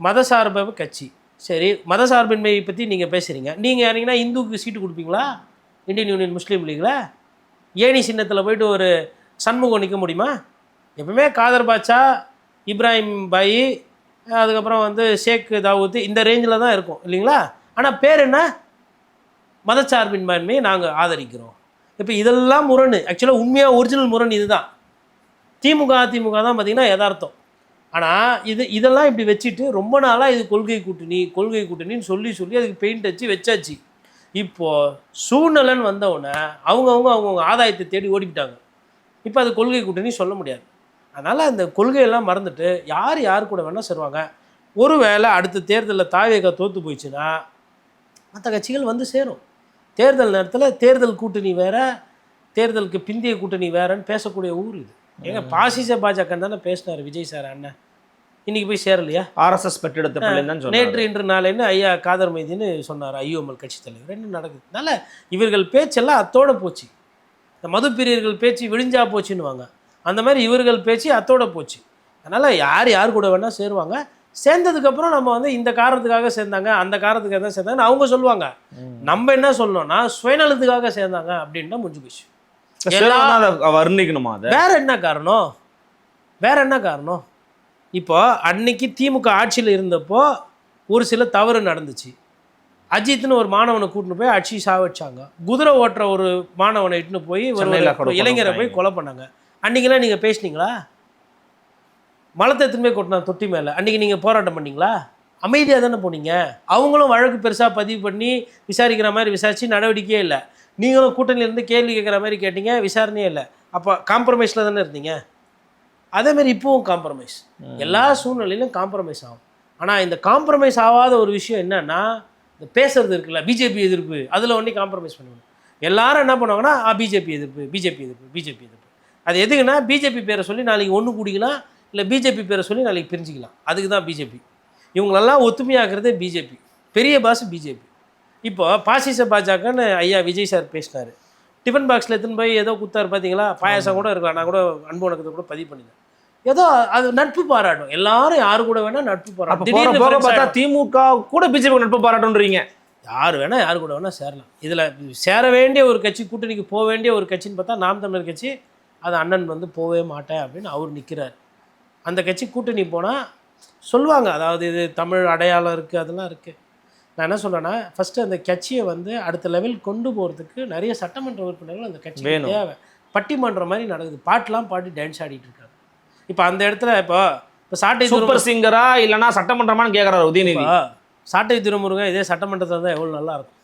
Speaker 1: மதசார்பு கட்சி. சரி, மதசார்பின்மையை பற்றி நீங்கள் பேசுகிறீங்க. நீங்கள் யாரிங்கன்னா இந்துக்கு சீட்டு கொடுப்பீங்களா? இந்தியன் யூனியன் முஸ்லீம் லீகில் ஏணி சின்னத்தில் போயிட்டு ஒரு சண்முகம் நிற்க முடியுமா? எப்பவுமே காதர் பாட்சா, இப்ராஹிம் பாய், அதுக்கப்புறம் ஷேக் தாவூத், இந்த ரேஞ்சில் தான் இருக்கும் இல்லைங்களா? ஆனால் பேர் என்ன? மதச்சார்பின்மையை நாங்கள் ஆதரிக்கிறோம். இப்போ இதெல்லாம் முரண். ஆக்சுவலாக உண்மையாக ஒரிஜினல் முரண் இதுதான். திமுக அதிமுக தான் பார்த்திங்கன்னா யதார்த்தம். ஆனால் இதெல்லாம் இப்படி வச்சுட்டு ரொம்ப நாளாக இது கொள்கை கூட்டணின்னு சொல்லி அதுக்கு பெயிண்ட் வச்சு வச்சாச்சு. இப்போது சூழ்நிலைன்னு வந்தவுடனே அவங்கவுங்க ஆதாயத்தை தேடி ஓடிவிட்டாங்க. இப்போ அது கொள்கை கூட்டணி சொல்ல முடியாது. அதனால் அந்த கொள்கையெல்லாம் மறந்துட்டு யார் கூட வேணால் சேருவாங்க. ஒருவேளை அடுத்த தேர்தலில் தாவேகா தோற்று போயிடுச்சுன்னா மற்ற கட்சிகள் சேரும். தேர்தல் நேரத்தில் தேர்தல் கூட்டணி வேறு, தேர்தலுக்கு பிந்திய கூட்டணி வேறுன்னு பேசக்கூடிய ஊர் இது. ஏங்க பாசிச பாஜகன்னு தானே பேசினார் விஜய் சார் அண்ணன். இன்றைக்கி போய் சேரலையா? RSS பெற்றெடுத்த நேற்று இன்று நாளைன்னு ஐயா காதர் மைதின்னு சொன்னார் ஐஓஎம்எல் கட்சி தலைவர். என்ன நடக்குது? அதனால் இவர்கள் பேச்செல்லாம் அத்தோடு போச்சு. இந்த மது பிரியர்கள் பேச்சு விழிஞ்சா போச்சுன்னுவாங்க, அந்த மாதிரி இவர்கள் பேச்சு அத்தோடு போச்சு. அதனால் யார் கூட வேணால் சேருவாங்க. சேர்ந்ததுக்கப்புறம் நம்ம இந்த காரணத்துக்காக சேர்ந்தாங்க, அந்த காரணத்துக்காக தான் சேர்ந்தாங்கன்னு அவங்க சொல்லுவாங்க. நம்ம என்ன சொல்லணும்னா சுயநலத்துக்காக சேர்ந்தாங்க அப்படின்ட்டு முடிஞ்சு போச்சு.
Speaker 2: வர்ணிக்கணுமா?
Speaker 1: வேற என்ன காரணம்? இப்போ அன்னைக்கு திமுக ஆட்சியில் இருந்தப்போ ஒரு சில தவறு நடந்துச்சு. அஜித்னு ஒரு மாணவனை கூட்டின்னு போய் அடிச்சு சாவடிச்சாங்க. குதிரை ஓட்டுற ஒரு மாணவனை இட்டுன்னு போய் ஒரு இளைஞரை போய் கொலை பண்ணாங்க. அன்றைக்கெல்லாம் நீங்கள் பேசுனீங்களா? மலத்தை திரும்பி கொட்டினா தொட்டி மேலே அன்றைக்கி நீங்கள் போராட்டம் பண்ணிங்களா? அமைதியாக தானே போனீங்க. அவங்களும் வழக்கு பெருசாக பதிவு பண்ணி விசாரிக்கிற மாதிரி விசாரித்து நடவடிக்கையே இல்லை. நீங்களும் கூட்டணியிலேருந்து கேள்வி கேட்குற மாதிரி கேட்டீங்க, விசாரணையே இல்லை. அப்போ காம்ப்ரமைஸில் தானே இருந்தீங்க. அதேமாதிரி இப்போவும் காம்ப்ரமைஸ், எல்லா சூழ்நிலையிலும் காம்ப்ரமைஸ் ஆகும். ஆனால் இந்த காம்ப்ரமைஸ் ஆகாத ஒரு விஷயம் என்னன்னா, இந்த பேசுறது இருக்குல்ல, பிஜேபி எதிர்ப்பு, அதில் ஒன்றே காம்ப்ரமைஸ் பண்ணுவாங்க. எல்லாரும் என்ன பண்ணுவாங்கன்னா பிஜேபி எதிர்ப்பு. அது எதுக்குன்னா பிஜேபி பேரை சொல்லி நாளைக்கு ஒன்று கூடிக்கலாம், இல்லை பிஜேபி பேரை சொல்லி நாளைக்கு பிரிஞ்சிக்கலாம். அதுக்கு தான் பிஜேபி. இவங்களெல்லாம் ஒத்துமையாக்குறதே பிஜேபி, பெரிய பாஸ் பிஜேபி. இப்போ பாசிச பாஜகன்னு ஐயா விஜய் சார் பேசினார். டிஃபன் பாக்ஸில் எடுத்துன்னு போய் ஏதோ குத்தார் பார்த்தீங்களா? பாயாசம் கூட இருக்கலாம். நான் கூட அன்பு உனக்கு கூட பதிவு பண்ணினேன். ஏதோ அது நட்பு பாராட்டும். எல்லாரும் யாரு கூட வேணால் நட்பு பாராட்டும்.
Speaker 2: திமுக கூட பிஜேபி நட்பு பாராட்டுன்றீங்க.
Speaker 1: யார் வேணால் யார் கூட வேணால் சேரலாம். இதில் சேர வேண்டிய ஒரு கட்சி, கூட்டணிக்கு போக வேண்டிய ஒரு கட்சின்னு பார்த்தா நாம் தமிழர் கட்சி. அது அண்ணன் போகவே மாட்டேன் அப்படின்னு அவர் நிற்கிறார். அந்த கட்சி கூட்டணி போனால் சொல்லுவாங்க, அதாவது இது தமிழ் அடையாளம் இருக்குது, அதெல்லாம் இருக்குது. நான் என்ன சொல்கிறேன்னா, ஃபஸ்ட்டு அந்த கட்சியை அடுத்த லெவல் கொண்டு போகிறதுக்கு நிறைய சட்டமன்ற உறுப்பினர்கள் அந்த கட்சி தேவை. பட்டிமன்ற மாதிரி நடக்குது. பாட்டெலாம் பாடி டான்ஸ் ஆடிட்டு இருக்காங்க. இப்போ அந்த இடத்துல இப்போ சாட்டை
Speaker 2: சூப்பர் சிங்கரா இல்லைன்னா சட்டமன்றமானு கேட்குறாரு உதயநிதி.
Speaker 1: சாட்டை திருமுருகன் இதே சட்டமன்றத்தில் தான் எவ்வளோ நல்லாயிருக்கும்.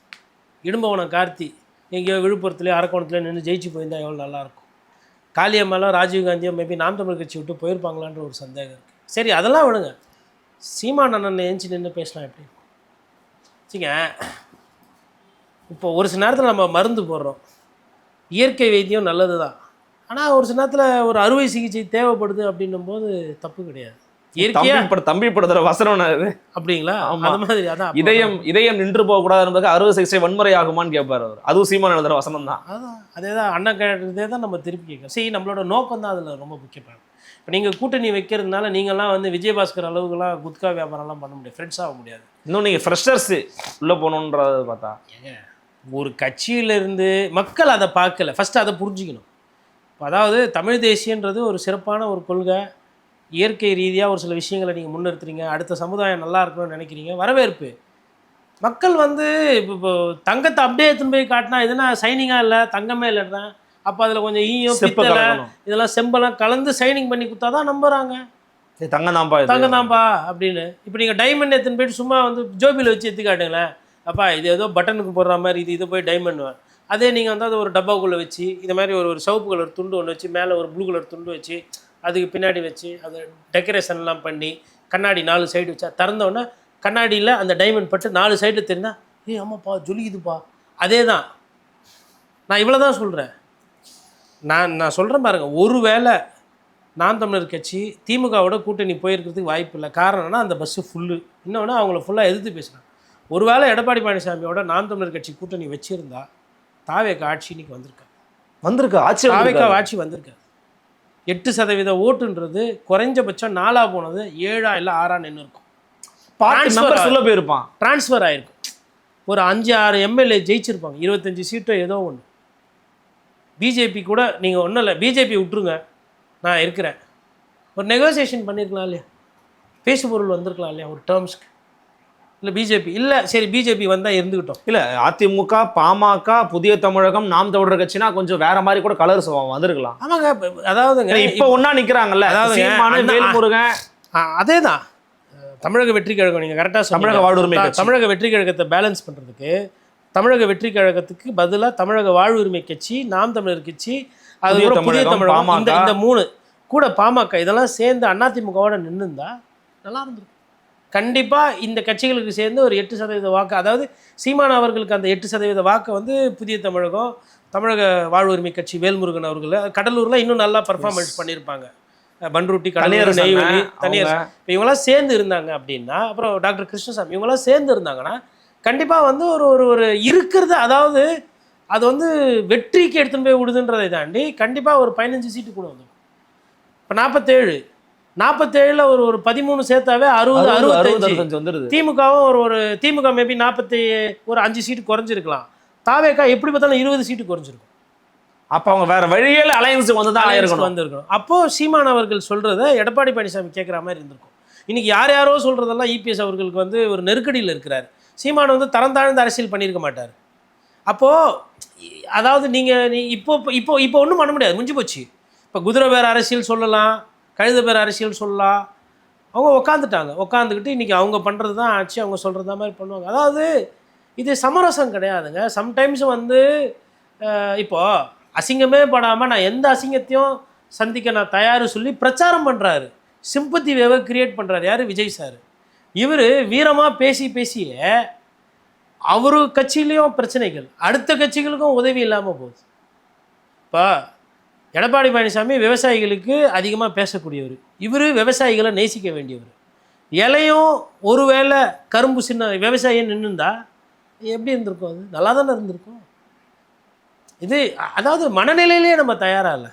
Speaker 1: இடும்பவனம் கார்த்தி எங்கேயோ விழுப்புரத்துலேயோ அரக்கோணத்துலேயோ நின்று ஜெயிச்சு போயிருந்தால் எவ்வளோ நல்லாயிருக்கும். காளியம்மாலாம் ராஜீவ்காந்தியோ மேபி நாம் தமிழ் கட்சி விட்டு போயிருப்பாங்களான்ற ஒரு சந்தேகம் இருக்குது. சரி, அதெல்லாம் விடுங்க. சீமான் அண்ணன் ஏஞ்சி நின்று பேசலாம் எப்படி சரிங்க. இப்போ ஒரு சில நேரத்தில் நம்ம மருந்து போடுறோம், இயற்கை வைத்தியம் நல்லது தான். ஆனால் ஒரு சில நேரத்தில் ஒரு அறுவை சிகிச்சை தேவைப்படுது அப்படின்னும் போது தப்பு கிடையாது. இயற்கையாக
Speaker 2: தம்பி படுத்துற வசனம்
Speaker 1: அப்படிங்களா? அந்த மாதிரி அதான்
Speaker 2: இதயம் நின்று போகக்கூடாது என்பதுக்கு அறுவை சிகிச்சை வன்முறை ஆகுமான்னு கேட்பாரு அவர். அதுவும் சீமான் எழுதுற வசனம் தான்.
Speaker 1: அதான் அதே தான் அண்ணன் கேட்டதே தான் நம்ம திருப்பி கேட்கணும். சரி, நம்மளோட நோக்கம் தான் அதில் ரொம்ப முக்கியமான. இப்போ நீங்கள் கூட்டணி வைக்கிறதுனால நீங்கள்லாம் வந்து விஜயபாஸ்கர் அளவுக்குலாம் குட்கா வியாபாரம்லாம் பண்ண முடியாது, ஃப்ரெண்ட்ஸ் ஆக முடியாது.
Speaker 2: இன்னும் நீங்கள் ஃப்ரெஷர்ஸ் உள்ளே போகணுன்றத பார்த்தா
Speaker 1: ஒரு கட்சியிலேருந்து மக்கள் அதை பார்க்கல. ஃபஸ்ட்டு அதை புரிஞ்சிக்கணும். அதாவது தமிழ் தேசியன்றது ஒரு சிறப்பான ஒரு கொள்கை. இயற்கை ரீதியாக ஒரு சில விஷயங்களை நீங்கள் முன்னிறுத்துறீங்க, அடுத்த சமுதாயம் நல்லா இருக்கணும்னு நினைக்கிறீங்க, வரவேற்பு. மக்கள் வந்து இப்போ தங்கத்தை அப்படியே எடுத்துன்னு போய் காட்டினா இதுனா சைனிங்காக இல்லை, தங்கமே இல்லைன்னா அப்போ அதில் கொஞ்சம் ஈயம் பித்தளை இதெல்லாம் செம்பெல்லாம் கலந்து சைனிங் பண்ணி கொடுத்தா தான் நம்புகிறாங்க. தங்கம் தான்ப்பா அப்படின்னு. இப்போ நீங்கள் டைமண்ட் எடுத்துன்னு போயிட்டு சும்மா வந்து ஜோபியில் வச்சு எடுத்து காட்டுங்களேன், அப்பா இது ஏதோ பட்டனுக்கு போடுற மாதிரி இது போய் டைமண்ட். அதே நீங்கள் வந்து அதை ஒரு டப்பாக்குள்ளே வச்சு இந்த மாதிரி ஒரு சிவப்பு கலர் துண்டு ஒன்று வச்சு மேலே ஒரு ப்ளூ கலர் துண்டு வச்சு அதுக்கு பின்னாடி வச்சு அதை டெக்கரேஷன்லாம் பண்ணி கண்ணாடி 4 சைடு வச்சா திறந்தோடனே கண்ணாடியில் அந்த டைமண்ட் பட்டு 4 சைடில் தெரிந்தால் ஆமாப்பா ஜொலிக்குதுப்பா. அதே தான் நான் இவ்வளோ தான் சொல்கிறேன். நான் சொல்கிறேன் பாருங்கள், ஒரு வேளை நாம் தமிழர் கட்சி திமுகவோட கூட்டணி போயிருக்கிறதுக்கு வாய்ப்பு இல்லை. காரணம்னா அந்த பஸ்ஸு ஃபுல்லு. இன்னொன்று அவங்கள ஃபுல்லாக எதிர்த்து பேசுகிறாங்க. ஒரு வேளை எடப்பாடி பழனிசாமியோட நாம் தமிழர் கட்சி கூட்டணி வச்சுருந்தா தாவேக்கா ஆட்சி இன்னைக்கு வந்திருக்கா ஆட்சி வந்திருக்காது. 8% ஓட்டுன்றது குறைஞ்சபட்சம் 4 போனது 7 இல்லை 6 நின்று இருக்கும். டிரான்ஸ்ஃபர் ஆகிருக்கும். ஒரு 5-6 எம்எல்ஏ ஜெயிச்சிருப்பாங்க, 25 சீட்டோ ஏதோ ஒன்று. பிஜேபி கூட நீங்கள் ஒன்றும் இல்லை, பிஜேபி விட்டுருங்க, நான் இருக்கிறேன், ஒரு நெகோசியேஷன் பண்ணியிருக்கலாம் இல்லையா, பேசுபொருள் வந்திருக்கலாம் இல்லையா ஒரு டேர்ம்ஸ்க்கு. இல்லை பிஜேபி இல்லை, சரி பிஜேபி வந்தால் இருந்துக்கிட்டோம்.
Speaker 2: இல்லை அதிமுக, பாமக, புதிய தமிழகம், நாம் தமிழர் கட்சினா கொஞ்சம் வேற மாதிரி கூட கலர்ஸ் வந்திருக்கலாம்.
Speaker 1: ஆமாங்க. அதாவதுங்க
Speaker 2: இப்போ ஒன்றா நிற்கிறாங்கல்ல, அதாவது வேல்முருகன்.
Speaker 1: அதே தான் தமிழக வெற்றி கழகம். நீங்கள் கரெக்டாக
Speaker 2: தமிழக வாழ்வுரிமை
Speaker 1: தமிழக வெற்றி கழகத்தை பேலன்ஸ் பண்ணுறதுக்கு தமிழக வெற்றி கழகத்துக்கு பதிலாக தமிழக வாழ்வுரிமை கட்சி, நாம் தமிழர் கட்சி, அதுக்கப்புறம் புதிய தமிழகம், இந்த 3 கூட பாமக இதெல்லாம் சேர்ந்து அதிமுகவோட நின்றுந்தா நல்லா இருந்திருக்கும். கண்டிப்பாக இந்த கட்சிகளுக்கு சேர்ந்து ஒரு 8% வாக்கு, அதாவது சீமான் அவர்களுக்கு அந்த 8% வாக்கை வந்து புதிய தமிழகம், தமிழக வாழ்வுரிமை கட்சி, வேல்முருகன் அவர்கள் கடலூரில் இன்னும் நல்லா பர்ஃபார்மன்ஸ் பண்ணியிருப்பாங்க. பன்ருட்டி, கடலூர், நெய்வேலி, தனியார், இப்போ இவங்களாம் சேர்ந்து இருந்தாங்க அப்படின்னா, அப்புறம் டாக்டர் கிருஷ்ணசாமி இவங்களாம் சேர்ந்து இருந்தாங்கன்னா கண்டிப்பாக வந்து ஒரு இருக்கிறது, அதாவது அது வந்து வெற்றிக்கு எடுத்துன்னு போய் விடுதுன்றதை தாண்டி கண்டிப்பாக ஒரு 15 சீட்டு கூட வந்துடும். இப்போ 47 ஒரு 13 சேர்த்தாவே 60-65 வந்துடுது. திமுகவும் ஒரு திமுக மேபி 5 சீட்டு குறைஞ்சிருக்கலாம். தாவேக்கா எப்படி பார்த்தாலும் 20 சீட்டு குறைஞ்சிருக்கும்.
Speaker 2: அப்போ அவங்க வேற வழியில் அலையன்ஸ் வந்திருக்கணும்.
Speaker 1: அப்போது சீமான் அவர்கள் சொல்கிறத எடப்பாடி பழனிசாமி கேட்குற மாதிரி இருந்திருக்கும். இன்றைக்கி யாரோ சொல்கிறதெல்லாம் இபிஎஸ் அவர்களுக்கு வந்து ஒரு நெருக்கடியில் இருக்கிறார். சீமான் வந்து தரம் தாழ்ந்த அரசியல் பண்ணியிருக்க மாட்டார். அப்போது அதாவது நீங்கள் இப்போ ஒன்றும் பண்ண முடியாது, முடிஞ்சு போச்சு. இப்போ குதிரை பேர் அரசியல் சொல்லலாம், கழுத பேர் அரசியல் சொல்லலாம். அவங்க உட்காந்துக்கிட்டு இன்றைக்கி அவங்க பண்ணுறது தான் ஆச்சு, அவங்க சொல்கிறது தான் மாதிரி பண்ணுவாங்க. அதாவது இது சமரசம் கிடையாதுங்க. சம்டைம்ஸ் வந்து இப்போது அசிங்கமே படாமல் நான் எந்த அசிங்கத்தையும் சந்திக்க நான் தயார் சொல்லி பிரச்சாரம் பண்ணுறாரு, சிம்பத்தி வேவை கிரியேட் பண்ணுறாரு. யார்? விஜய் சார். இவர் வீரமாக பேசியே அவரு கட்சியிலையும் பிரச்சனைகள், அடுத்த கட்சிகளுக்கும் உதவி இல்லாமல் போகுது. இப்போ எடப்பாடி பழனிசாமி விவசாயிகளுக்கு அதிகமாக பேசக்கூடியவர், இவர் விவசாயிகளை நேசிக்க வேண்டியவர். இலையும் ஒருவேளை கரும்பு சின்ன விவசாயம் நின்றுந்தா எப்படி இருந்திருக்கும்? அது நல்லா தானே இருந்திருக்கும். இது அதாவது மனநிலையிலே நம்ம தயாராக இல்லை.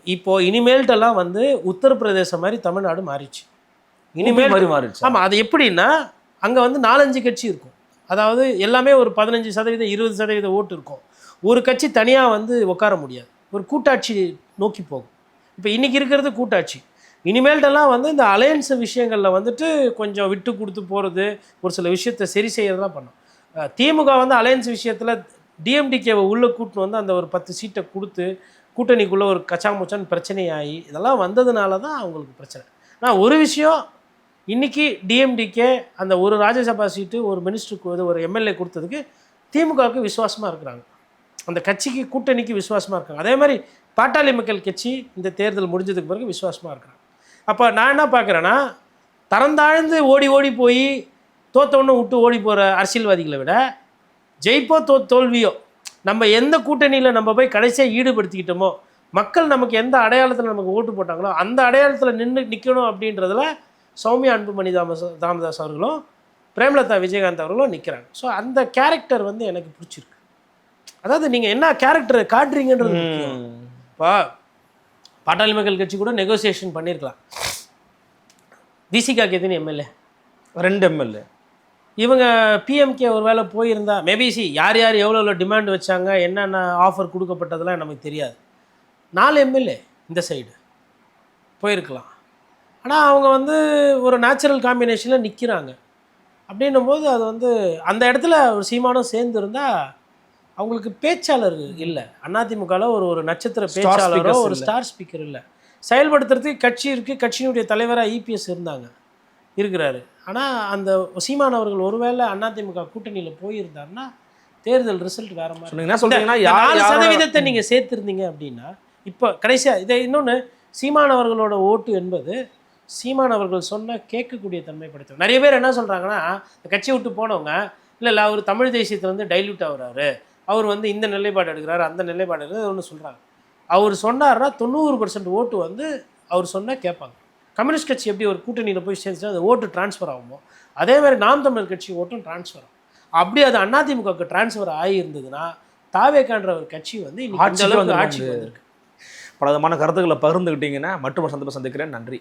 Speaker 1: இப்போது இனிமேல்ட்டெல்லாம் வந்து உத்தரப்பிரதேசம் மாதிரி தமிழ்நாடு மாறிச்சு. இனிமேல்
Speaker 2: மாறிச்சு.
Speaker 1: ஆமாம், அது எப்படின்னா அங்கே வந்து 4-5 கட்சி இருக்கும். அதாவது எல்லாமே ஒரு 15% 20% ஓட்டு இருக்கும். ஒரு கட்சி தனியாக வந்து உட்கார முடியாது, ஒரு கூட்டாட்சி நோக்கி போகும். இப்போ இன்றைக்கி இருக்கிறது கூட்டாட்சி. இனிமேல்ட்டெல்லாம் வந்து இந்த அலையன்ஸ் விஷயங்களில் வந்துட்டு கொஞ்சம் விட்டு கொடுத்து போகிறது, ஒரு சில விஷயத்தை சரி செய்யறதுலாம் பண்ணோம். திமுக வந்து அலையன்ஸ் விஷயத்தில் டிஎம்டிகேவை உள்ளே கூட்டின்னு வந்து அந்த ஒரு 10 சீட்டை கொடுத்து கூட்டணிக்குள்ளே ஒரு கச்சாமுச்சான்னு பிரச்சனையாகி இதெல்லாம் வந்ததுனால தான் அவங்களுக்கு பிரச்சனை. ஆனால் ஒரு விஷயம், இன்றைக்கி டிஎம்டிகே அந்த ஒரு ராஜ்யசபா சீட்டு ஒரு மினிஸ்டருக்கு ஒரு எம்எல்ஏ கொடுத்ததுக்கு திமுகவுக்கு விசுவாசமாக இருக்கிறாங்க, அந்த கட்சிக்கு கூட்டணிக்கு விசுவாசமாக இருக்காங்க. அதே மாதிரி பாட்டாளி மக்கள் கட்சி இந்த தேர்தல் முடிஞ்சதுக்கு பிறகு விசுவாசமாக இருக்கிறாங்க. அப்போ நான் என்ன பார்க்குறேன்னா, தரந்தாழ்ந்து ஓடி ஓடி போய் தோத்தவொன்னு விட்டு ஓடி போகிற அரசியல்வாதிகளை விட ஜெயிப்போ தோல்வியோ நம்ம எந்த கூட்டணியில் நம்ம போய் கடைசியாக ஈடுபடுத்திக்கிட்டோமோ, மக்கள் நமக்கு எந்த அடையாளத்தில் நமக்கு ஓட்டு போட்டாங்களோ அந்த அடையாளத்தில் நிற்கணும் அப்படின்றதுல சௌமியா அன்புமணி ராமதாஸ் அவர்களும் பிரேமலதா விஜயகாந்த் அவர்களும் நிற்கிறாங்க. ஸோ அந்த கேரக்டர் வந்து எனக்கு பிடிச்சிருக்கு. அதாவது நீங்கள் என்ன கேரக்டர் காட்டுறீங்கன்றது முக்கியம். இப்போ பாட்டாளி மக்கள் கட்சி கூட நெகோசியேஷன் பண்ணியிருக்கலாம். விசிகாக்கு எத்தனை எம்எல்ஏ?
Speaker 2: 2 எம்எல்ஏ.
Speaker 1: இவங்க பிஎம்கே ஒரு வேளை போயிருந்தா மேபி யார் யார் எவ்வளோ டிமாண்ட் வச்சாங்க, என்னென்ன ஆஃபர் கொடுக்கப்பட்டதெல்லாம் நமக்கு தெரியாது. 4 எம்எல்ஏ இந்த சைடு போயிருக்கலாம். ஆனால் அவங்க வந்து ஒரு நேச்சுரல் காம்பினேஷனில் நிற்கிறாங்க. அப்படின்னும் போது அது வந்து அந்த இடத்துல ஒரு சீமானும் சேர்ந்து இருந்தால் அவங்களுக்கு பேச்சாளர் இல்லை. அதிமுகவில் ஒரு நட்சத்திர பேச்சாளரோ ஒரு ஸ்டார் ஸ்பீக்கர் இல்லை. செயல்படுத்துறதுக்கு கட்சி இருக்குது, கட்சியினுடைய தலைவராக இபிஎஸ் இருக்கிறாரு. ஆனால் அந்த சீமான் அவர்கள் ஒருவேளை அதிமுக கூட்டணியில் போயிருந்தாருன்னா தேர்தல் ரிசல்ட் வேறு மாதிரி.
Speaker 2: என்ன சொல்றீங்கன்னா
Speaker 1: 4% நீங்கள் சேர்த்துருந்தீங்க அப்படின்னா இப்போ கடைசியாக இதை இன்னொன்று, சீமான் அவர்களோட ஓட்டு என்பது சீமான் அவர்கள் சொன்ன கேட்கக்கூடிய தன்மை படைத்தவர். நிறைய பேர் என்ன சொல்கிறாங்கன்னா, கட்சியை விட்டு போனவங்க இல்லை அவர் தமிழ் தேசியத்தில் வந்து டைல்யூட் ஆகுறாரு, அவர் வந்து இந்த நிலைப்பாடு எடுக்கிறாரு அந்த நிலைப்பாடு எடுக்கிறாரு ஒன்று சொல்கிறாங்க. அவர் சொன்னார்னா 90% ஓட்டு வந்து அவர் சொன்னால் கேட்பாங்க. கம்யூனிஸ்ட் கட்சி எப்படி ஒரு கூட்டணியில் போய் சேர்ந்துச்சுன்னா அந்த ஓட்டு டிரான்ஸ்ஃபர் ஆகுமோ அதே மாதிரி நாம் தமிழர் கட்சி ஓட்டும் டிரான்ஸ்ஃபர் ஆகும். அப்படி அது அதிமுகவுக்கு டிரான்ஸ்ஃபர் ஆகியிருந்ததுன்னா தாவேக்கான்ற ஒரு கட்சி வந்து ஆட்சிக்கு வந்திருக்கு.
Speaker 2: பல விதமான கருத்துக்களை பகிர்ந்துக்கிட்டீங்கன்னா மற்றும் சந்திக்கிறேன். நன்றி.